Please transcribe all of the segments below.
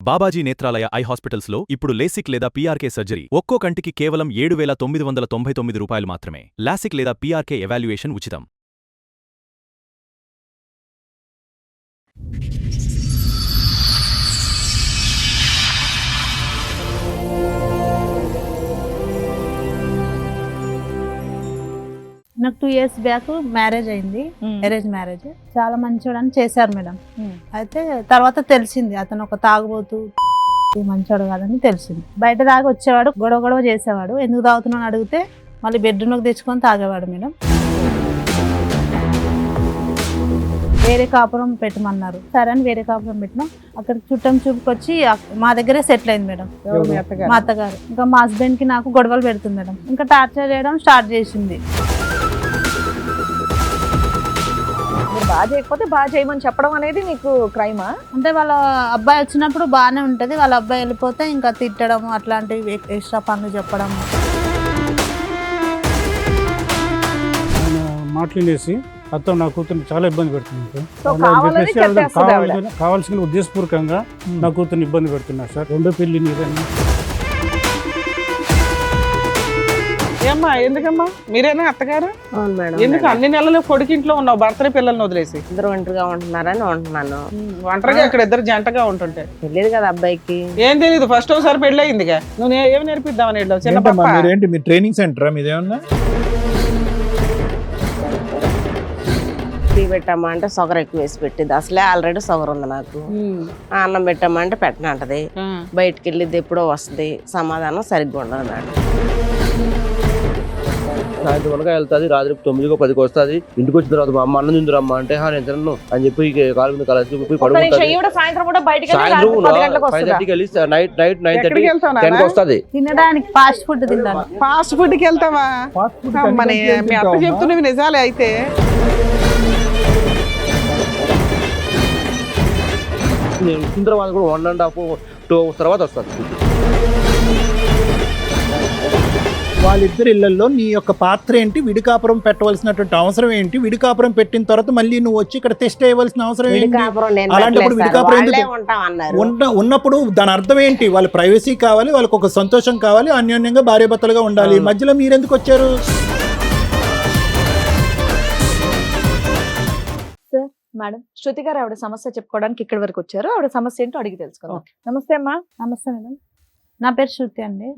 Babaji Netralaya I hospitals లో ఇప్పుడు LASIK లేదా పీఆర్కే సర్జరీ ఒక్కో కంటికి కేవలం 7,999 రూపాయలు మాత్రమే. లాసిక్ లేదా పీఆర్కే ఎవాల్యుయేషన్ ఉచితం. నాకు 2 years బ్యాక్ మ్యారేజ్ అయింది, అరేంజ్ మ్యారేజ్. చాలా మంచోడని చేశారు మేడం. అయితే తర్వాత తెలిసింది అతను ఒక తాగుబోతు, మంచోడు కాదని తెలిసింది. బయట తాగి వచ్చేవాడు, గొడవ చేసేవాడు. ఎందుకు తాగుతున్నాను అడిగితే మళ్ళీ బెడ్రూమ్లోకి తెచ్చుకొని తాగేవాడు మేడం. వేరే కాపురం పెట్టమన్నారు, సరే అని వేరే కాపురం పెట్టినాం. అక్కడ చుట్టం చూపుకొచ్చి మా దగ్గరే సెటిల్ అయింది మేడం, మా అత్తగారు. ఇంకా మా హస్బెండ్ కి నాకు గొడవలు పెడుతుంది మేడం. ఇంకా టార్చర్ చేయడం స్టార్ట్ చేసింది. బాగా చేయకపోతే బాగా చేయమని చెప్పడం అనేది నీకు క్రైమా? అంటే వాళ్ళ అబ్బాయి వచ్చినప్పుడు బాగానే ఉంటది, వాళ్ళ అబ్బాయి వెళ్ళిపోతే ఇంకా తిట్టడం, అట్లాంటివి ఎక్స్ట్రా పనులు చెప్పడం. మాట్లాడేసి అతను నా కూతుర్ని చాలా ఇబ్బంది పెడుతుంది కావాల్సిన ఉద్దేశపూర్వకంగా నా కూతుర్ని ఇబ్బంది పెడుతున్నారు సార్. రెండో పెళ్లి నీరని. ఏమ్మా ఎందుకమ్మా? మీరేనా అత్తగారు? అవును మేడం. ఎందుకు అన్ని నెలలు కొడుకింట్లో ఉన్నావు, భర్తని పిల్లల్ని వదిలేసి? ఇద్దరు ఒంటరిగా ఉంటున్నారని ఉంటున్నాను. ఒంటరిగా ఇక్కడ ఇద్దరు జంటగా ఉంటుంటే తెలియదు కదా అబ్బాయికి. ఏం తెలియదు, ఫస్ట్ ఒకసారి పెళ్లి అయిందిగా. నువ్వు ఏమి నేర్పిద్దామని వెళ్ళావు? చిన్న పాప. మీరేంటి, మీ ట్రైనింగ్ సెంటరా మీదేమన్నా? టీ పెట్టామా అంటే షుగర్ ఎక్కువ వేసి పెట్టింది. అసలే ఆల్రెడీ షుగర్ ఉంది నాకు. అన్నం పెట్టామా అంటే పెట్టనంటది. బయటికి వెళ్ళిద్ది ఎప్పుడో వస్తుంది, సమాధానం సరిగ్గా ఉండదు మేడం. సాయంత్రం వరకు వెళ్తుంది, రాత్రి 9కో 10కో వస్తుంది. ఇంటికి వచ్చిన తర్వాత మా అమ్మ అన్నం తిందురమ్మా అంటే నేను తినను అని చెప్పి కాలు మీద కలిసి పడుకుంటుంది. సాయంత్రం కూడా బయటికి సాయంత్రం 5:30కి వెళ్ళి నైట్ 9:30 వస్తుంది. తినడానికి ఫాస్ట్ ఫుడ్ తింటాను. ఫాస్ట్ ఫుడ్ కి వెళ్తావా? మీ అత్త చెప్తున్నవి నిజాలే అయితే. నేను వచ్చిన తర్వాత కూడా 1.5 2 hours తర్వాత వస్తుంది. వాళ్ళిద్దరి ఇళ్లలో నీ యొక్క పాత్ర ఏంటి? విడికాపురం పెట్టవలసినటువంటి అవసరం ఏంటి? విడికాపురం పెట్టిన తర్వాత మళ్ళీ నువ్వు వచ్చి ఇక్కడ టెస్ట్ చేయవలసిన అవసరం ఏంటి? అలాంటప్పుడు విడికాపురం ఉన్నప్పుడు దాని అర్థం ఏంటి? వాళ్ళ ప్రైవసీ కావాలి, వాళ్ళకి ఒక సంతోషం కావాలి, అన్యోన్యంగా భార్యాభర్తలుగా ఉండాలి. మధ్యలో మీరెందుకు వచ్చారు? మేడం, శృతి గారు ఆవిడ సమస్య చెప్పుకోవడానికి ఇక్కడి వరకు వచ్చారు. ఆవిడ సమస్య ఏంటో అడిగి తెలుసుకుందాం. నమస్తే అమ్మా. నమస్తే మేడం, నా పేరు శృతి అండి.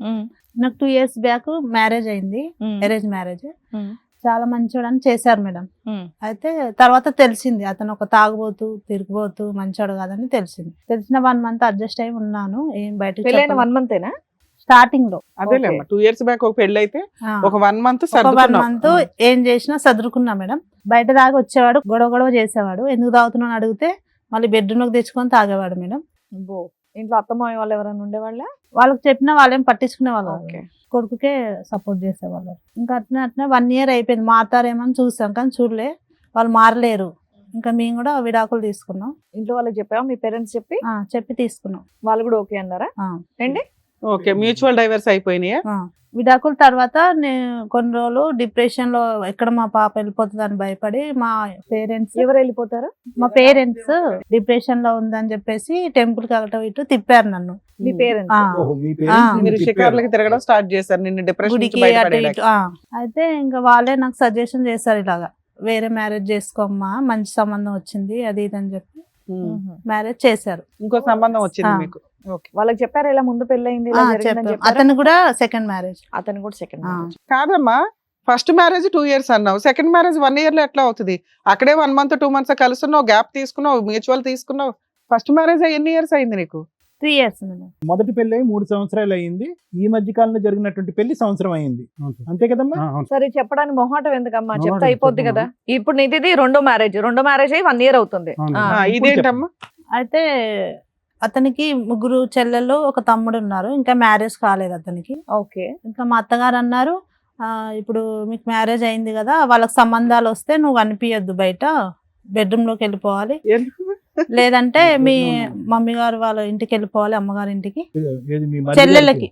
నాకు 2 years బ్యాక్ మ్యారేజ్ అయింది, అరేంజ్ మ్యారేజ్. చాలా మంచోడని చేశారు మేడం. అయితే తర్వాత తెలిసింది అతను ఒక తాగుబోతు, తిరిగిపోతూ, మంచోడు కాదని తెలిసింది. తెలిసిన 1 month అడ్జస్ట్ అయి ఉన్నాను. ఏం బయట 1 month స్టార్టింగ్ లో. అదేలేమ్మా, 2 years బ్యాక్ ఒక పెళ్లి అయితే ఒక 1 month 1 month ఏం చేసినా సదురుకున్నా మేడం. బయట తాగి వచ్చేవాడు, గొడవ చేసేవాడు. ఎందుకు తాగుతున్నాను అడిగితే మళ్ళీ బెడ్రూమ్లోకి తెచ్చుకొని తాగేవాడు మేడం. ఇంట్లో అత్తమాయ వాళ్ళు ఎవరైనా ఉండేవాళ్ళ? వాళ్ళకి చెప్పినా వాళ్ళేం పట్టించుకునే వాళ్ళు, కొడుకుకే సపోర్ట్ చేసేవాళ్ళు. ఇంకా అట్నే 1 year అయిపోయింది. మారుతారేమని చూసాం కానీ చూడలే, వాళ్ళు మారలేరు. ఇంకా మేము కూడా విడాకులు తీసుకున్నాం. ఇంట్లో వాళ్ళకి చెప్పావా? మీ పేరెంట్స్ చెప్పి తీసుకున్నాం. వాళ్ళు కూడా ఓకే అన్నారా? ఏంటి, ఓకే. మ్యూచువల్ డైవర్స్ అయిపోయినాయా? విడాకుల తర్వాత నేను కొన్ని రోజులు డిప్రెషన్ లో, ఎక్కడ మా పాప వెళ్ళిపోతుంది అని భయపడి మా పేరెంట్స్. ఎవరు వెళ్ళిపోతారు? మా పేరెంట్స్ డిప్రెషన్ లో ఉందని చెప్పేసి టెంపుల్ కి అటు ఇటు తిప్పారు నన్ను. మీ పేరెంట్స్ మీరు షికార్లకి తిరగడం స్టార్ట్ చేశారు నిన్ను డిప్రెషన్ గుడికి అటు ఇటు. అయితే ఇంకా వాళ్ళే నాకు సజెషన్ చేస్తారు, ఇలాగా వేరే మ్యారేజ్ చేసుకోమ్మా, మంచి సంబంధం వచ్చింది అది ఇది అని చెప్పి మ్యారేజ్ చేశారు. ఇంకో సంబంధం వచ్చింది మీకు? వాళ్ళకి చెప్పారు ఇలా ముందు పెళ్ళయింది? అతను కూడా సెకండ్ మ్యారేజ్. అతను కూడా సెకండ్ మ్యారేజ్. కాదమ్మా, ఫస్ట్ మ్యారేజ్ 2 years అన్నావు, సెకండ్ మ్యారేజ్ 1 year లో ఎట్లా అవుతుంది? అక్కడే 1 month 2 months కలుస్తున్నావు, గ్యాప్ తీసుకున్నావు, మ్యూచువల్ తీసుకున్నావు. ఫస్ట్ మ్యారేజ్ ఎన్ని ఇయర్స్ అయింది నీకు? 3 years. మొదటి పెళ్లి 3 సంవత్సరాలు అయింది. ఈ మధ్య కాలంలో జరిగినటువంటి పెళ్లి సంవత్సరం అయింది, అంతే కదమ్మా? సరే, చెప్పడానికి మొహాటం ఎందుకమ్మా, చెప్తే అయిపోద్ది కదా. ఇప్పుడు నీది రెండో మ్యారేజ్ అయ్యి 1 year అవుతుంది. ఇదేంటమ్మా? అయితే అతనికి 3 చెల్లెళ్ళు, ఒక తమ్ముడు ఉన్నారు. ఇంకా మ్యారేజ్ కాలేదు అతనికి. ఓకే. ఇంకా మా అత్తగారు అన్నారు, ఇప్పుడు మీకు మ్యారేజ్ అయింది కదా, వాళ్ళకి సంబంధాలు వస్తే నువ్వు కనిపించద్దు, బయట బెడ్రూమ్ లోకి వెళ్ళిపోవాలి, లేదంటే మీ మమ్మీ గారు వాళ్ళ ఇంటికి వెళ్ళిపోవాలి, అమ్మగారి ఇంటికి. చెల్లెళ్ళకి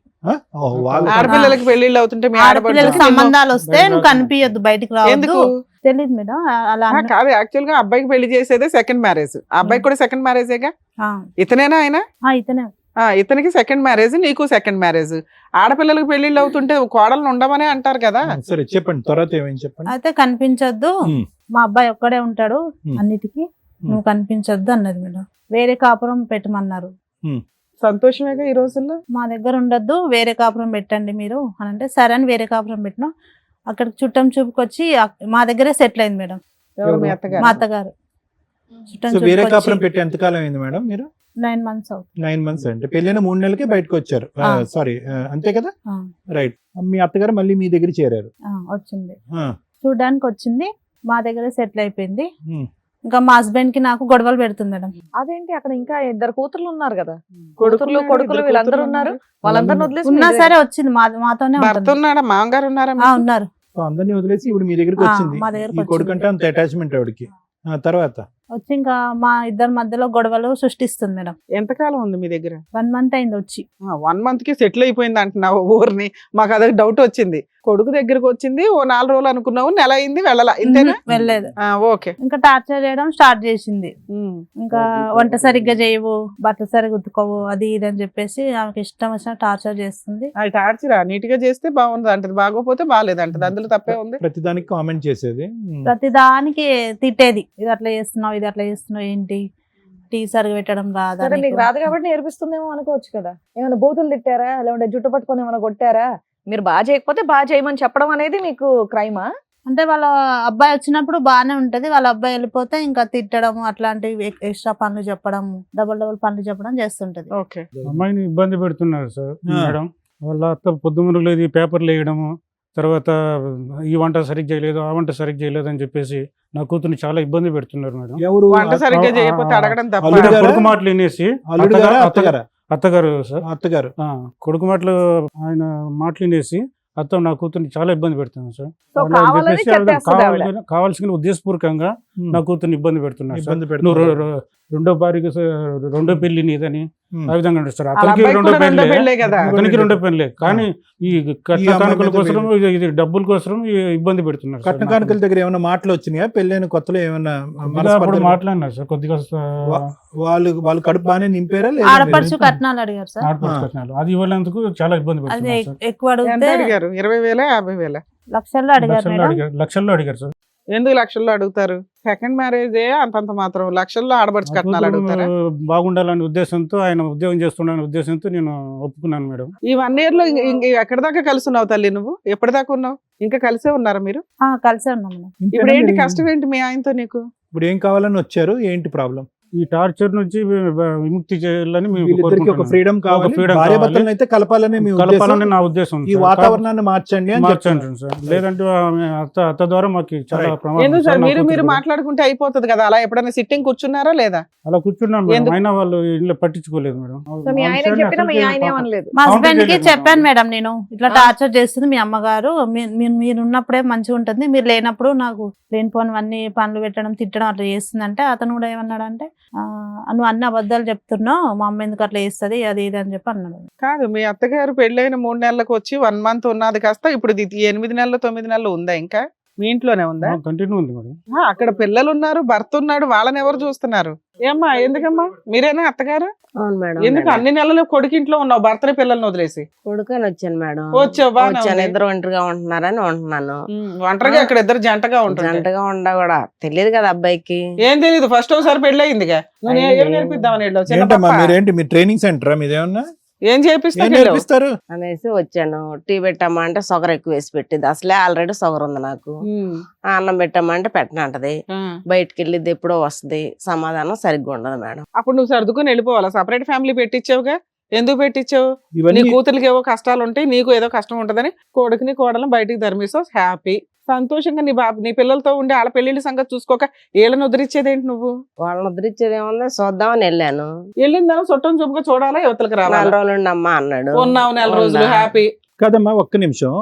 ఆడపిల్లలకి పెళ్లిళ్ళు అవుతుంటే ఆడపిల్లలకి సంబంధాలు వస్తే నువ్వు కనిపించద్దు, బయటికి రావద్దు. తెలియదు మేడం అలా కాదు. యాక్చువల్ గా అబ్బాయికి పెళ్లి చేసేదే సెకండ్ మ్యారేజ్. ఆ అబ్బాయికి కూడా సెకండ్ మ్యారేజేగా. ఇతనేనా ఆయన? ఇతనే. ఇతనికి సెకండ్ మ్యారేజ్, నీకు సెకండ్ మ్యారేజ్. ఆడపిల్లలకు పెళ్లిళ్ళు అవుతుంటే కోడలను ఉండమనే అంటారు కదా. సరే చెప్పండి, తర్వాత ఏమేమి చెప్పండి. అయితే కనిపించొద్దు, ఉమ్. మా అబ్బాయి ఒక్కడే ఉంటాడు ఉమ్. అన్నిటికీ, నువ్వు కనిపించొద్దు అన్నది మేడం. వేరే కాపురం పెట్టమన్నారు. సంతోషమేగా ఈ రోజుల్లో. మా దగ్గర ఉండొద్దు, వేరే కాపురం పెట్టండి మీరు అని అంటే సరే అని వేరే కాపురం పెట్టినాం. అక్కడికి చుట్టం చూపుకొచ్చి మా దగ్గరే సెటిల్ అయింది మేడం. ఎవరు మీ అత్తగారు? మా అత్తగారు చుట్టం సో వేరే కాపురం చూపుకొచ్చి పెట్టి ఎంతకాలం అయింది మేడం మీరు? 9 months అవుతుంది. 9 months అంటే పెళ్ళైన 3 నెలలకే బయటకు వచ్చారు. ఆ. సారీ, అంతే కదా? ఆ, రైట్. మీ అత్తగారు మళ్ళీ మీ దగ్గర చేరారు. వచ్చింది, ఆ. చూడడానికి వచ్చింది, మా దగ్గరే సెటిల్ అయిపోయింది. ఉమ్. ఇంకా మా హస్బెండ్ కి నాకు గొడవలు పెడుతుంది మేడం. అదేంటి అక్కడ ఇంకా 2 కూతుర్లు ఉన్నారు కదా, కొడుకులు, కొడుకులు ఇద్దరు వీళ్ళందరూ కూతుర్లు ఉన్నారు. ఉన్నారు. వాళ్ళందరిని వదిలేసి ఉన్నా మీరు- సరే వచ్చింది, మాతోనే భర్త ఉంటుంది. ఉన్నాడా? మామగారు ఉన్నారా ఆ, మీకు? ఉన్నారు. సో అందరినీ వదిలేసి ఇప్పుడు మీ దగ్గరికి ఆ, వచ్చింది. మా దగ్గరకు ఈ కొడుకంటే వచ్చింది. అంత అటాచ్మెంట్ ఆవిడకి. తర్వాత వచ్చి ఇంకా మా ఇద్దరి మధ్యలో గొడవలు సృష్టిస్తుంది మేడం. ఎంతకాలం ఉంది మీ దగ్గర? 1 month అయింది వచ్చి. 1 month కి సెటిల్ అయిపోయింది అంటున్నావు ఊరిని. మాకు అదే డౌట్ వచ్చింది. కొడుకు దగ్గరకు వచ్చింది, ఓ 4 రోజులు అనుకున్నావు, నెల అయింది, వెళ్ళలా, ఇంతేనా? వెళ్ళలేదు. ఓకే. ఇంకా టార్చర్ చేయడం స్టార్ట్ చేసింది. ఇంకా వంట సరిగ్గా చేయవు, బట్టలు సరిగ్గా ఉతుకోవు, అది ఇది అని చెప్పేసి ఆమెకి ఇష్టం వచ్చిన టార్చర్ చేస్తుంది. అది టార్చరా? నీట్ గా చేస్తే బాగుంది అంటది, బాగోపోతే బాగాలేదు అంటది. అందులో తప్పే ఉంది. ప్రతిదానికి కామెంట్ చేసేది. ప్రతి దానికి తిట్టేది, ఇది అట్లా చేస్తున్నావు, ఇది అట్లా చేస్తున్నావు, ఏంటి టీ సరిగా పెట్టడం రాదా సరే నీకు? మీకు రాదు కాబట్టి నేర్పిస్తుందేమో అనుకోవచ్చు కదా. ఏమైనా బూతులు తిట్టారా, లేదంటే జుట్టు పట్టుకొని ఏమైనా కొట్టారా? మీరు బాగా చేయకపోతే బాగా చేయమని చెప్పడం అనేది మీకు క్రైమా? అంటే వాళ్ళ అబ్బాయి వచ్చినప్పుడు బాగానే ఉంటది, వాళ్ళ అబ్బాయి వెళ్ళిపోతే ఇంకా తిట్టడము, అట్లాంటివి ఎక్స్ట్రా పనులు చెప్పడం, డబుల్ పనులు చెప్పడం చేస్తుంటది. ఓకే. అమ్మాయిని ఇబ్బంది పెడుతున్నారు సార్ ఆ. మేడం. వాళ్ళ అత్త పొద్దుమురుగులేదు, ఈ పేపర్లు వేయడము, తర్వాత ఈ వంట సరిగ్గా చేయలేదు, ఆ వంట సరిగ్గా చేయలేదు అని చెప్పేసి నా కూతుర్ని చాలా ఇబ్బంది పెడుతున్నారు మేడం. ఎవరు? వంట సరిగ్గా చేయకపోతే అడగడం తప్ప. అల్లుడు గారా? కొడుకు మాటలు వినేసి అల్లుడు గారా, అత్తగారా? అత్తగారు సార్. అత్తగారు. కొడుకు మాటలు ఆయన మాటలు వినేసి అత్త నా కూతుర్ని చాలా ఇబ్బంది పెడుతున్నాను సార్. సో అలా అని కావాలని చెప్పేసి ఆవిడ చెప్పేస్తుంది ఆవిడ. కావాల్సిన ఉద్దేశపూర్వకంగా నా కూతుర్ని ఇబ్బంది పెడుతున్నారు సార్. ఇబ్బంది నువ్వు పెడుతున్నారు. రెండో భార్యకి రెండో పెళ్లి నీదని ఉమ్. ఆ విధంగా నడుస్తారు. వాళ్ళ అతనికి అబ్బాయికి రెండో కూడా రెండో పెళ్లే, పెళ్ళే కదా. అతనికి రెండో పెళ్లే. కానీ ఈ కట్న ఈ అమ్మాయి కానుకల మీద కోసం ఇది డబ్బుల కోసం ఇబ్బంది పెడుతున్నారు సార్. కట్న కానుకల దగ్గర ఏమైనా మాటలు వచ్చినాయా? పెళ్ళైన కొత్తలో ఏమైనా కొద్దిగా మనస్పర్ధలు? అప్పుడు మాట్లాడినారు సార్ కొద్దిగా వాళ్ళు కడుపు బాగానే నింపారా లేదా? ఆడపడుచు కట్నాలు అడిగారు సార్. ఆడపడుచు కట్నాలు అది ఇవ్వలేందుకు చాలా ఇబ్బంది అది పెడుతున్నారు సార్. ఎక్కువ ఎంత అడిగితే అడిగారు? 20,000 50,000? లక్షల్లో అడిగారు మేడం. లక్షల్లో అడిగారు సార్. ఎందుకు లక్షల్లో అడుగుతారు? సెకండ్ మ్యారేజే అంతంత మాత్రం, లక్షల్లో ఆడబడుచు కట్నాలు అడుగుతారా? బాగుండాలనే ఉద్దేశంతో, ఆయన ఉద్యోగం చేస్తున్నాడనే ఉద్దేశంతో నేను ఒప్పుకున్నాను మేడం. ఈ 1 year లో ఎక్కడి దాకా కలిసి ఉన్నావు తల్లి నువ్వు? ఎప్పటిదాకా ఉన్నావు? ఇంకా కలిసే ఉన్నారా మీరు? కలిసే ఉన్నాం మేడం. ఇప్పుడు ఏంటి ఇంతేనా? కష్టం ఏంటి మీ ఆయనతో నీకు? ఇప్పుడు ఏం కావాలని వచ్చారు? ఏంటి ప్రాబ్లం? ఈ టార్చర్ నుంచి విముక్తి చేయాలని మేము వీళ్ళిద్దరికి ఒక కోరుకుంటున్నాం. ఫ్రీడమ్ కావాలి, freedom భార్య కావాలి. భర్తలను అయితే కలపాలని మీ కలపాలని ఉద్దేశం. నా ఉద్దేశం ఈ సార్. వాతావరణాన్ని మార్చండి అని మార్చండి చెప్తున్నారు. సార్. లేదంటే ఆమె అత్త ద్వారా మాకు చాలా Right. ప్రమాదం ఎందుకు సార్. సార్ నా మీరు కూతురు కూడా. మాట్లాడుకుంటే అయిపోతుంది కదా. అలా ఎప్పుడైనా సిట్టింగ్ కూర్చున్నారా లేదా? అలా కూర్చున్నాను మేడం. ఎందుకు? అయినా వాళ్ళు ఇల్లు పట్టించుకోలేదు మేడం. సో మీ ఆయన చెప్పినా మీ ఆయన ఏమనలేదు. మా Counter హస్బెండ్ కి చేయలేదు చెప్పాను మేడం, నేను ఇట్లా ఆ. టార్చర్ చేస్తుంది మీ అమ్మగారు, మీరు ఉన్నప్పుడే మంచిగా ఉంటుంది, మీరు లేనప్పుడు నాకు లేనిపోనివన్నీ పనులు పెట్టడం, తిట్టడం అట్లా చేస్తుందంటే అతను కూడా ఏమన్నాడంటే నువ్వు అన్ని అబద్ధాలు చెప్తున్నావు, మా అమ్మ ఎందుకు అట్లా చేస్తుంది, అది ఇది అని చెప్పి అన్నాడు. కాదు, మీ అత్తగారు పెళ్ళైన 3 నెలలకు వచ్చి 1 month ఉన్నది కాస్త ఇప్పుడు ఇది 8 నెలలు 9 నెలలు ఉందా? ఇంకా మీ ఇంట్లోనే ఉందా? కంటిన్యూ ఉంది మేడం. అక్కడ పిల్లలు ఉన్నారు, భర్త ఉన్నాడు, వాళ్ళని ఎవరు చూస్తున్నారు? ఏమ్మా, ఎందుకమ్మా? మీరేనా అత్తగారు? అవును మేడం. ఎందుకు అన్ని నెలలు కొడుకింట్లో ఉన్నావు, భర్తని పిల్లల్ని వదిలేసి? కొడుకని వచ్చాను మేడం. వచ్చావు, బాగానే వచ్చాను, ఉంది. ఇద్దరు ఒంటరిగా ఉంటున్నారని ఉంటున్నాను. ఒంటరిగా అక్కడ ఇద్దరు జంటగా ఉంటుంది. జంటగా ఉండ కూడా తెలియదు కదా అబ్బాయికి. ఏం తెలియదు, ఫస్ట్ ఒకసారి పెళ్లి అయిందిగా. నువ్వు ఏం నేర్పిద్దామని వెళ్ళావు? చిన్న ఏంటమ్మా పాప. మీరేంటి, మీ ట్రైనింగ్ సెంటరా మీదేమన్నా? ఏం చేపిస్తా ఏం నేర్పిస్తారు? అనేసి వచ్చాను. టీ పెట్టమ్మా అంటే షుగర్ ఎక్కువ వేసి పెట్టింది. అసలే ఆల్రెడీ షుగర్ ఉంది నాకు. అన్నం పెట్టమ్మా అంటే పెట్టనంటది. బయటకు వెళ్ళిద్ది ఎప్పుడో వస్తుంది, సమాధానం సరిగ్గా ఉండదు మేడం. అప్పుడు నువ్వు సర్దుకుని వెళ్ళిపోవాలా? సపరేట్ ఫ్యామిలీ పెట్టించావుగా, ఎందుకు పెట్టించావు? నీ ఇవన్నీ కూతురికి ఏవో కష్టాలు ఉంటాయి, నీకు ఏదో కష్టం ఉంటదని కొడుకుని కోడలను బయటికి ధర్మిస్తావు. హ్యాపీ, సంతోషంగా నీ పిల్లలతో ఉండి వాళ్ళ పెళ్లిళ్ళ సంగతి చూసుకోక వీళ్ళని ఉద్ధరించేదేంటి నువ్వు? వాళ్ళని ఉద్ధరించేది ఏముంది, చూద్దామని వెళ్ళాను. వెళ్ళిందాను చుట్టం చూపుగా చూడాలా, యువతలకు 4 రావాలి. రోజులు ఉండమ్మా అన్నాడు. ఉన్నావు 4 రోజులు ఉన్నా. హ్యాపీ. కాదమ్మా, ఒక్క నిమిషం.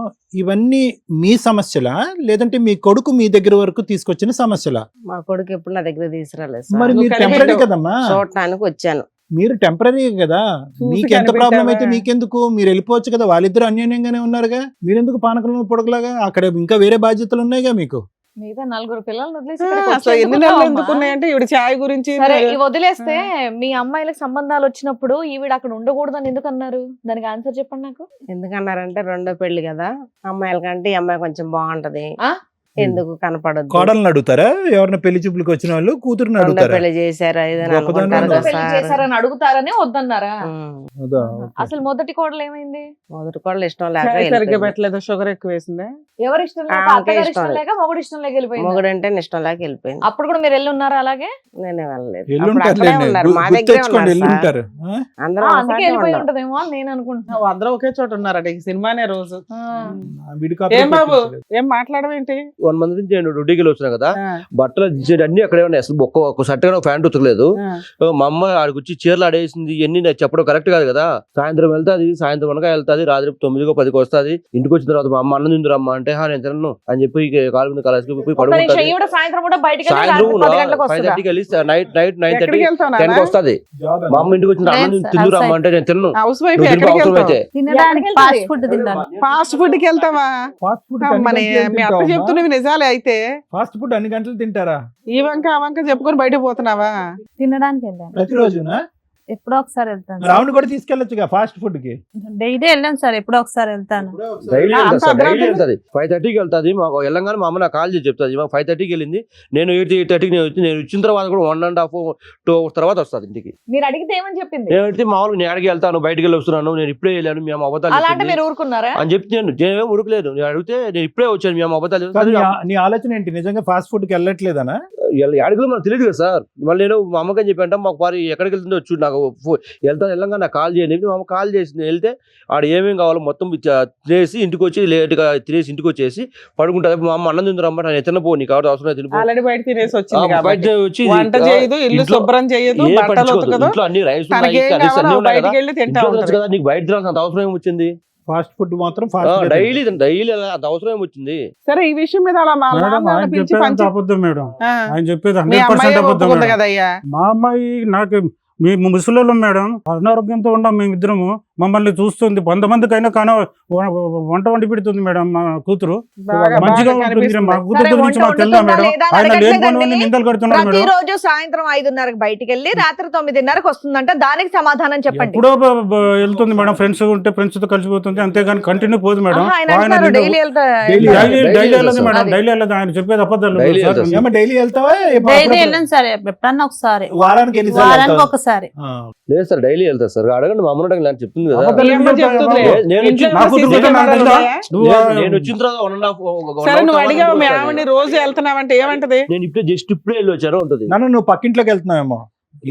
ఇవన్నీ మీ సమస్యలా లేదంటే మీ కొడుకు మీ దగ్గర వరకు తీసుకొచ్చిన సమస్యలా? మా కొడుకు ఎప్పుడు నా దగ్గర తీసుకురాలేదు మరి సార్. నువ్వు మీరు కనిపెట్టావు. టెంపరీ కదమ్మా, చూడటానికి వచ్చాను. మీరు టెంపరీ కదా. చూసి మీకు ఎంత కనిపెట్టావా? ప్రాబ్లం అయితే మీకెందుకు? మీరు వెళ్ళిపోవచ్చు కదా, వాళ్ళిద్దరు అన్యోన్యంగానే ఉన్నారుగా, మీరెందుకు పానకంలో పొడగలాగా? అక్కడ ఇంకా వేరే బాధ్యతలు ఉన్నాయిగా మీకు. మిగతా 4 పిల్లల్ని వదిలేసి ఆ, ఇక్కడికి అసలు వచ్చి ఎన్ని ఎందుకు నెలలు ఉన్నావమ్మా? ఎందుకు ఉన్నాయంటే ఈవిడ ఛాయ్ గురించి సరే ఇవి వదిలేస్తే మీ అమ్మాయిలకు సంబంధాలు వచ్చినప్పుడు ఈవిడ అక్కడ ఉండకూడదని ఎందుకు అన్నారు? దానికి ఆన్సర్ చెప్పండి నాకు. ఎందుకన్నారంటే రెండో పెళ్లి కదా, అమ్మాయిల కంటే ఈ అమ్మాయి కొంచెం బాగుంటది, ఆ? ఎందుకు కనపడదు, కోడల్ని అడుగుతారా? ఎవరిని పెళ్లి చూపులకు వచ్చిన వాళ్ళు కూతురుని రెండో అడుగుతారా? పెళ్లి చేశారు ఇదని గొప్పదనం అనుకుంటారు ఉందా? కదా పెళ్లి సార్. చేశారని అడుగుతారని వద్దన్నారా? అదా, ఓకే. అసలు మొదటి కోడలు ఏమైంది? మొదటి కోడలు ఇష్టం లేక ఛాయ్ సరిగ్గా వెళ్ళిపోయింది. పెట్టలేదు, షుగర్ ఎక్కువ వేసిందా? ఎవరి ఇష్టం లేక, ఆమెకే అత్తగారి ఇష్టం ఇష్టం లేదు. లేక, మొగుడు ఇష్టం లేక వెళ్ళిపోయింది. మొగుడంటే ఇష్టం లేక వెళ్ళిపోయింది. అప్పుడు కూడా మీరు వెళ్ళి ఉన్నారా అలాగే? నేనే వెళ్ళలేదు. అప్పుడు ఎల్లుంటారు అక్కడే లేండి. ఉన్నారు, మా దగ్గరే గుర్తెచ్చుకోండి, ఉన్నారు సార్. ఎల్లుంటారు. ఆ? అందరూ అందుకే ఒకసారి వెళ్ళిపోయి ఉండరు. ఉంటదేమో అని నేను అనుకుంటున్నా. అందరూ ఒకే చోట ఉన్నారట ఈ సినిమానే రోజు. ఆ. విడి కాపురం ఏం బాబు పెట్టించలేదు. ఏం మాట్లాడవేంటి? 1 మంత్ నుంచి నేను డ్యూటీకి వెళ్ళి వచ్చినా కదా, ఆ, బట్టలు అన్ని అక్కడే ఉన్నాయి. అసలు ఒక్క షర్ట్ ఒక ప్యాంట్ ఉతకలేదు. ఆ. మా అమ్మ ఆడికి వచ్చి చీరలు ఆడేసింది, ఇవన్నీ నాకు చెప్పడం కరెక్ట్ కాదు కదా. సాయంత్రం వెళ్తాది, సాయంత్రం అనగా వెళ్తాది, రాత్రి 9కో 10కో వస్తుంది. ఇంటికి వచ్చిన తర్వాత మా అమ్మ అన్నం తిందురమ్మా అంటే నేను తినను అని చెప్పి కాలు మీద కాలేసి పోయి ఒక్క నిమిషం, పడుకుంటాది. ఈవిడ సాయంత్రం కూడా బయటికి వెళ్ళి సాయంత్రం రాత్రి 10 గంటలకు వస్తుందా? 5:30కి వెళ్ళి నైట్ 9:30 ఎక్కడికి వెళ్తావు 10కి వస్తుంది. జాబ్ మా అమ్మ ఇంటికి వచ్చిన అన్నం లేదు సార్, తిందురమ్మా outside. అంటే నేను తిన్ను, హౌస్ వైఫ్ నువ్వు తిను ఎక్కడికి అవసరం వెళ్తావు? అయితే. తినడానికి ఎక్కడికి ఫాస్ట్ వెళ్తుంది? ఫుడ్ తినడానికి. ఫాస్ట్ ఫుడ్ కి వెళ్తావా? ఫాస్ట్ ఫుడ్ అమ్మని మీ అత్త చెప్తున్నవి నిజాలే అయితే. ఫాస్ట్ ఫుడ్ అన్ని గంటలు తింటారా ఈ వంక ఆ వంక చెప్పుకొని బయటకు పోతున్నావా? తినడానికి వెళ్ళాను. ప్రతిరోజునా? ఎప్పుడో ఒకసారి వెళ్తాను. రావుని కూడా తీసుకెళ్ళొచ్చుగా ఫాస్ట్ ఫుడ్ కి. డైలీ వెళ్ళాను సార్, ఎప్పుడో ఒకసారి వెళ్తాను. డైలీ అంత వెళ్తా సార్, డైలీ అర్ధరాత్రి? వెళ్తాది. 5:30కి వెళ్తాది. మాకు వెళ్ళంగానే మా అమ్మ నాకు కాల్ చేసి చెప్తాది. 5:30కి వెళ్ళింది, నేను 8:30కి నేను వచ్చిన తర్వాత కూడా 1.5 2 hours తర్వాత వస్తుంది ఇంటికి. మీరు అడిగితే ఏమని చెప్పింది? నేను మామూలుగా నేను అడిగి వెళ్తాను, బయటికి వెళ్ళి వస్తున్నాను, నేను ఇప్పుడే వెళ్ళాను, మీ అమ్మ అబద్ధాలు అలా అంటే చెప్పింది మీరు ఊరుకున్నారా? అని చెప్పి నేనేం ఉరకలేదు. నేను అడిగితే నేను ఇప్పుడే వచ్చాను, మీ అమ్మ అబద్ధాలు కానీ చెప్పింది. నీ ఆలోచన ఏంటి? నిజంగా ఫాస్ట్ ఫుడ్ కి వెళ్ళట్లేదనా? అడిగితే మనకు తెలియదు కదా సార్. మళ్ళీ నేను మా అమ్మకని చెప్పి అంటే మాకు వారి ఎక్కడికి వెళ్తుందో వచ్చు, నాకు వెళ్ళంగా నాకు కాల్ చేయండి. మా అమ్మ కాల్ చేసింది, వెళ్తే ఆడ ఏమేమి కావాలో మొత్తం తినేసి ఇంటికి వచ్చి లేట్గా తినేసి ఇంటికి వచ్చేసి పడుకుంటుంది. మా అమ్మ అన్నం తిందరమ్మా, నేను తినపో, నీకు కాబట్టి అవసరం తినిపో. ఆల్రెడీ బయట తినేసి వచ్చింది కాబట్టి. బయట వచ్చి వంట చేయదు, ఇల్లు ఇంట్లో శుభ్రం చేయదు, ఏం బట్టలు పట్టించుకోదు. ఉతకదు. ఇంట్లో అన్ని రైస్ ఉన్నాయి, తనకేం కర్రీస్ కావాలో అన్నీ ఉన్నాయి కదా. బయటికి వెళ్ళి తింటా ఇంట్లో తినొచ్చు ఉంటది. కదా, నీకు బయట తినాల్సిన అవసరం ఏమి వచ్చింది? ఫాస్ట్ ఫుడ్ మాత్రం ఫాస్ట్ డైలీ అంత అవసరం ఏమి వచ్చింది? సరే ఈ విషయం మీద అలా మా మేడం నాన్న ఆయన పిలిచి చెప్పేది అంత పంచి అబద్ధం మేడం. ఆ, ఆయన చెప్పేది మీ 100% అమ్మాయి అబద్ధం ఒప్పుకుంది మేడం. కదయ్యా. మా అమ్మాయి నాకు మీ ముసలోళ్ళం మేడం, అనారోగ్యంతో ఉన్నాం మేమిద్దరము. మమ్మల్ని చూస్తుంది, 100 మందికైనా కానీ వంట వండి పెడుతుంది మేడం మా కూతురు. బాగా మంచిగా బాగా ఉంటుంది కనిపిస్తుంది. మా కూతురు సరే, గురించి వంట మాకు తెలుసా వండుతుందా మేడం? లేదా అని ఆయన అడగట్లేదండి. లేనిపోని నిందలు కడుతున్నారు మేడం. ప్రతిరోజు సాయంత్రం 5:30కి బయటికి వెళ్ళి రాత్రి 9:30కి వస్తుందంట. దానికి సమాధానం చెప్పండి. ఎప్పుడో వెళ్తుంది మేడం, ఫ్రెండ్స్ ఉంటే ఫ్రెండ్స్ తో కలిసిపోతుంది, అంతేగాని కంటిన్యూ పోదు మేడం. ఆహా, ఆయన ఆయన అంటున్నారు నింద- డైలీ వెళ్తా. Daily డైలీ వెళ్ళదు మేడం, అది. డైలీ వెళ్ళదు. ఆయన చెప్పేది అబద్ధాలు Daily సార్. వెళ్తారు. ఏమో డైలీ వెళ్తావా? డైలీ వెళ్ళాను సార్, ఎప్పుడన్నా ఒకసారి, వారానికి ఎన్నిసార్లు వారానికి వెళ్తావు? ఒకసారి. ఆ. లేదు సార్, డైలీ వెళ్తారు సార్. అడగండి, మా అమ్మ అడగండి, చెప్తుంది కదా. అబద్ధాలు మీ అమ్మ ఎందుకు చెప్తుందిలే. చెప్తావు? నేను ఇంట్లో వచ్చి- నా కూతురు CCTV కూడా నాకు కెమెరాలు తెలుసా? ఉన్నాయా? నువ్వు నేను వచ్చిన తర్వాత 1.5 సరే నువ్వు అడిగావు మీ వస్తాను. ఆవిడని రోజు వెళ్తున్నావంటే ఏమంటది? నేను ఇప్పుడే వెళ్ళి వచ్చాను ఉంటుంది. నాన్న నువ్వు పక్కింట్లోకి వెళ్తున్నావేమో,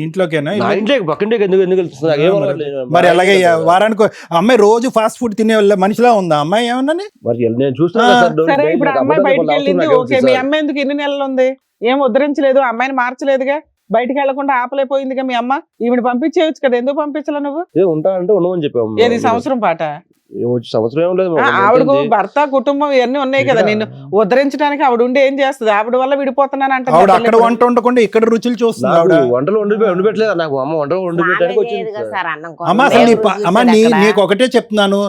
ఇంట్లోకేనా? నా ఇంట్లో పక్కింటికి ఎందుకు వెళ్తుంది? నాకు ఏం అలవాటు లేదు. మరి అలాగయ్యా, వారానికి అమ్మాయి రోజు ఫాస్ట్ ఫుడ్ తినే మనిషిలా ఉందా అమ్మాయి? ఏమన్నా మరి నేను చూస్తున్నా కదా సార్, సరే ఇప్పుడు నాకు అమ్మాయి అబద్ధాలు బయటికి చెప్పాలి, వెళ్ళింది, అవసరం ఓకే. నాకు మీ తెలుసు అమ్మాయి ఎందుకు ఇన్ని నెలలు ఉంది? ఏం ఉద్ధరించలేదు, అమ్మాయిని మార్చలేదుగా, బయటికి వెళ్లకుండా ఆపలేకపోయిందిగా మీ అమ్మ. ఈవిడ పంపించేయచ్చు కదా, ఎందుకు పంపించలే నువ్వు? ఉంటా అంటే ఉండమని చెప్పాము. ఏది సంవత్సరం పాట? సంవత్సరం ఏం లేదు. ఆవిడకు భర్త కుటుంబం ఇవన్నీ ఉన్నాయి కదా, నిన్ను ఉద్ధరించడానికి ఆవిడ ఉండి ఏం చేస్తుంది? ఆవిడ వల్ల విడిపోతున్నాను ఆవిడ అక్కడ అంటే వంట ఉండకుండా ఇక్కడ రుచులు చూస్తుంది ఆవిడ. వంటలు వండి పెట్టలేదు నాకు అమ్మ, వంటలు వండి పెట్టడానికి వచ్చింది సార్. సార్ అన్నం అమ్మ అసలు నీకు ఒకటే చెప్తున్నాను,